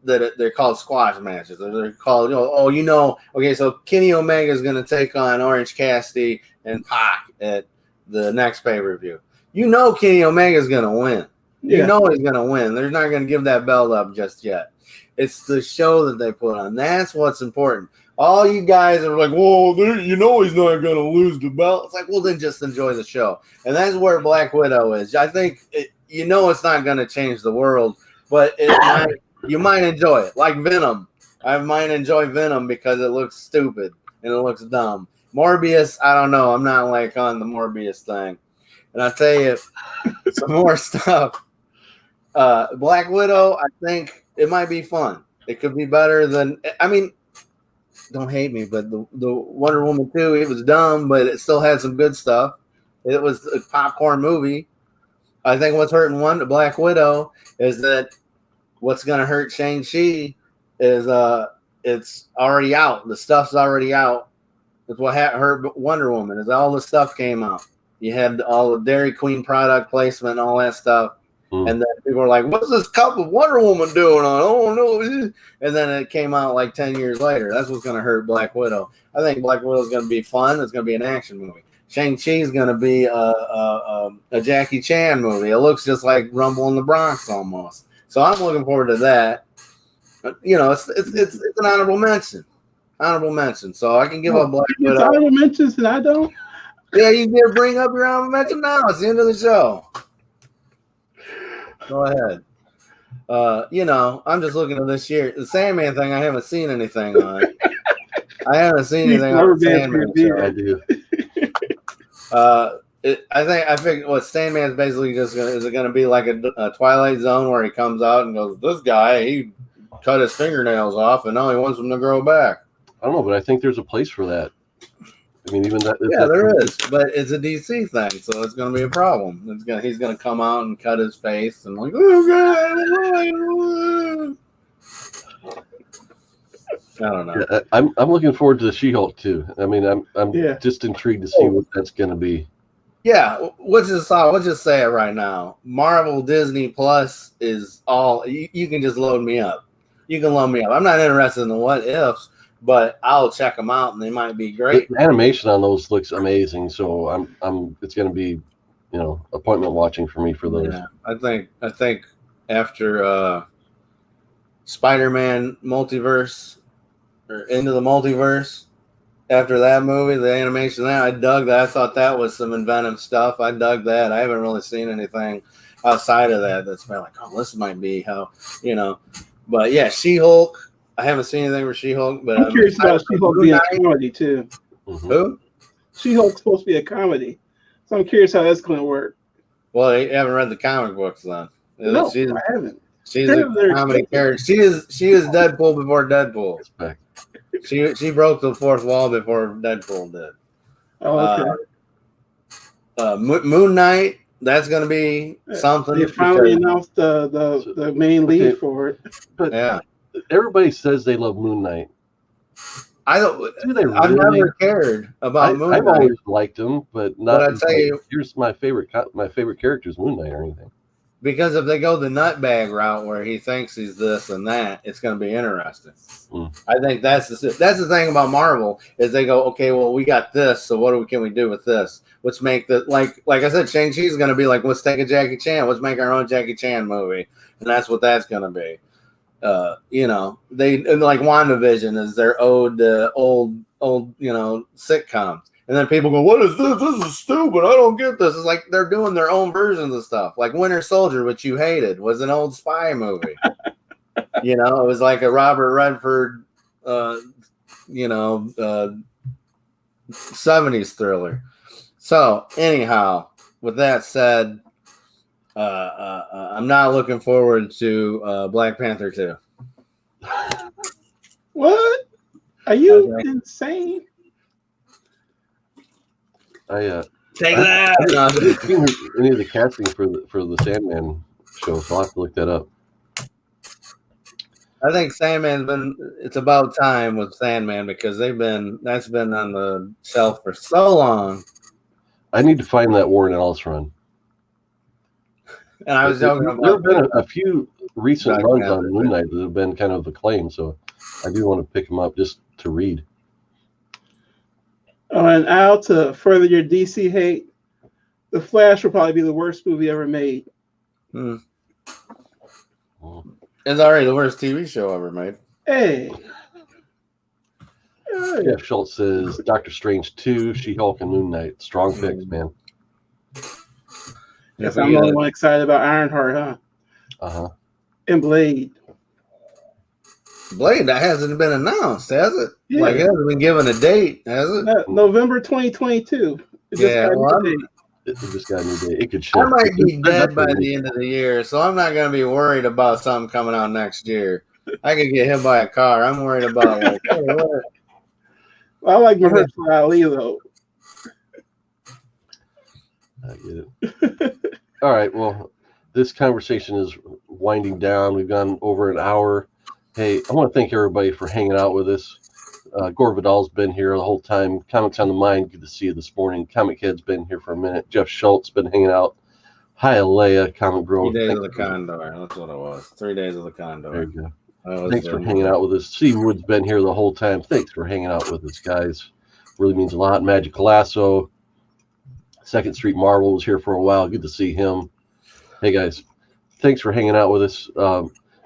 that they're called squash matches. They're called, okay, so Kenny Omega is going to take on Orange Cassidy and Pac at the next pay-per-view. Kenny Omega is going to win. Yeah. You know he's going to win. They're not going to give that belt up just yet. It's the show that they put on. That's what's important. All you guys are like, whoa, he's not going to lose the belt. It's like, well, then just enjoy the show. And that's where Black Widow is. I think, it's not going to change the world, but you might enjoy it. Like Venom. I might enjoy Venom because it looks stupid and it looks dumb. Morbius, I don't know. I'm not like on the Morbius thing. And I'll tell you some more stuff. Black Widow, I think it might be fun. It could be better than, don't hate me, but the Wonder Woman 2, it was dumb, but it still had some good stuff. It was a popcorn movie. I think what's hurting Black Widow is that what's going to hurt Shang-Chi is it's already out. The stuff's already out. That's what hurt Wonder Woman is all the stuff came out. You had all the Dairy Queen product placement and all that stuff. And then people were like, what's this cup of Wonder Woman doing on? Oh, no. And then it came out like 10 years later. That's what's going to hurt Black Widow. I think Black Widow is going to be fun. It's going to be an action movie. Shang-Chi is going to be a Jackie Chan movie. It looks just like Rumble in the Bronx almost. So I'm looking forward to that. But, you know, it's an honorable mention. Honorable mention. So I can give up Black Widow. It's honorable mentions and I don't? Yeah, you can bring up your honorable mention now. It's the end of the show. Go ahead. You know, I'm just looking at this year. The Sandman thing, I haven't seen anything on. I haven't seen anything on the Sandman show. I do. I think what Sandman's basically just is it going to be like a Twilight Zone where he comes out and goes, this guy, he cut his fingernails off and now he wants them to grow back. I don't know, but I think there's a place for that. I mean, even that. Yeah, there is, but it's a DC thing, so it's going to be a problem. He's going to come out and cut his face and like, oh god, I don't know. Yeah, I'm looking forward to the She-Hulk too. I mean, I'm just intrigued to see what that's going to be. Yeah, let's just say it right now. Marvel Disney Plus is all you can just load me up. You can load me up. I'm not interested in the what ifs. But I'll check them out, and they might be great. The animation on those looks amazing, so it's going to be, you know, appointment watching for me for those. Yeah, I think after Spider-Man Multiverse or Into the Multiverse, after that movie, the animation there, I dug that. I thought that was some inventive stuff. I dug that. I haven't really seen anything outside of that that's been like, oh, this might be how, you know. But yeah, She-Hulk. I haven't seen anything for She-Hulk, but I'm curious about She-Hulk being a comedy too. Who? She-Hulk's supposed to be a comedy, so I'm curious how that's going to work. Well, you haven't read the comic books then. No, I haven't. She's a comedy character. She is Deadpool before Deadpool. She broke the fourth wall before Deadpool did. Oh, okay. Moon Knight. That's going to be something. They finally announced the main lead for it. But yeah. Everybody says they love Moon Knight. I don't. I've never cared about Moon Knight. I've always liked him, but not. But I tell you, here's my favorite character is Moon Knight or anything. Because if they go the nutbag route where he thinks he's this and that, it's going to be interesting. I think that's the thing about Marvel is they go, okay, well, we got this, so what can we do with this? Let's make the like I said, Shang-Chi is going to be like, let's take a Jackie Chan, let's make our own Jackie Chan movie, and that's what that's going to be. You know, they like WandaVision is their ode to old, you know, sitcoms. And then people go, what is this? This is stupid. I don't get this. It's like they're doing their own versions of stuff. Like Winter Soldier, which you hated, was an old spy movie. You know, it was like a Robert Redford, you know, 70s thriller. So anyhow, with that said, I'm not looking forward to Black Panther 2. What? Are you insane? Take that. I've seen any of the casting for the Sandman show, so I'll have to look that up. I think it's about time with Sandman because that's been on the shelf for so long. I need to find that Warren Ellis run. And I was joking about there have been a few recent runs on Moon Knight that have been kind of acclaimed, so I do want to pick them up just to read. Oh, and Al, to further your DC hate, The Flash will probably be the worst movie ever made. It's already the worst TV show ever made. Hey. Jeff Schultz says Doctor Strange 2, She-Hulk, and Moon Knight. Strong picks, man. Yes, I'm the only one excited about Ironheart, huh? Uh-huh. And Blade. Blade, that hasn't been announced, has it? Yeah. Like, it hasn't been given a date, has it? November 2022. It just got a new date. It could shift. I might be dead by the end of the year, so I'm not going to be worried about something coming out next year. I could get hit by a car. I'm worried about, like, hey, what? I like Mahershala Ali, though. I get it. All right. Well, this conversation is winding down. We've gone over an hour. Hey, I want to thank everybody for hanging out with us. Gore Vidal's been here the whole time. Comics on the Mind. Good to see you this morning. Comic Head's been here for a minute. Jeff Schultz been hanging out. Hi, Alea, Comic 3 Grove. days of the Condor. That's what it was. 3 days of the Condor. There you go. That was Thanks for the- hanging out with us. Steve Wood's been here the whole time. Thanks for hanging out with us, guys. Really means a lot. Magic Lasso. Second Street Marvel was here for a while. Good to see him. Hey, guys. Thanks for hanging out with us.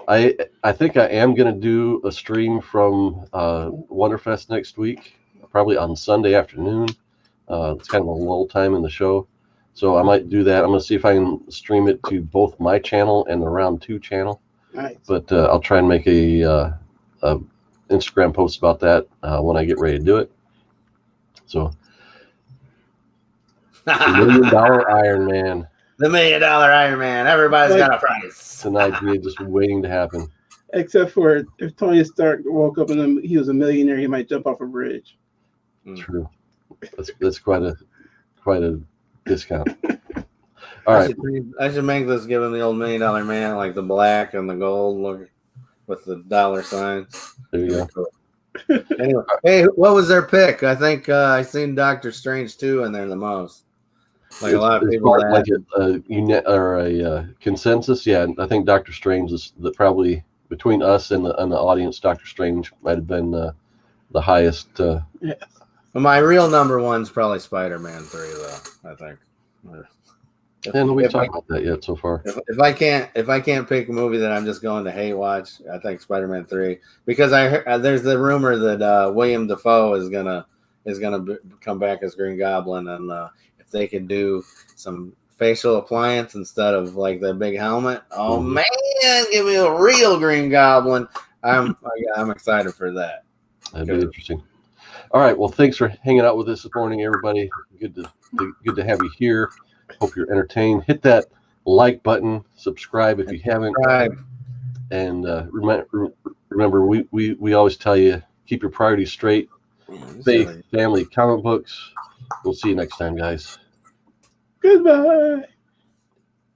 I think I am going to do a stream from Wonderfest next week, probably on Sunday afternoon. It's kind of a lull time in the show. So I might do that. I'm going to see if I can stream it to both my channel and the Round 2 channel. Nice. But I'll try and make a Instagram post about that when I get ready to do it. So, $1 million Iron Man. The $1 million Iron Man. Everybody's got a price. It's an idea just waiting to happen. Except for if Tony Stark woke up and then he was a millionaire, he might jump off a bridge. True. That's quite a discount. All right. I should make this giving the old $1 million man like the black and the gold look with the dollar signs. There you go. Anyway, hey, what was their pick? I think I seen Doctor Strange 2 in there the most. Like a lot of people like a consensus. Yeah, I think Doctor Strange is probably between us and the audience. Doctor Strange might have been the highest. Well, my real number one's probably Spider-Man 3, though. I think. And we've talked about that yet so far. If I can't pick a movie that I'm just going to hate watch, I think Spider-Man 3, because I heard, there's the rumor that William Dafoe is gonna come back as Green Goblin, and if they can do some facial appliance instead of like the big helmet, oh man, give me a real Green Goblin. I'm excited for that. That'd be interesting. All right. Well, thanks for hanging out with us this morning, everybody. Good to have you here. Hope you're entertained. Hit that like button. Subscribe if you haven't. And remember, we always tell you, keep your priorities straight. Faith, family, comic books. We'll see you next time, guys. Goodbye.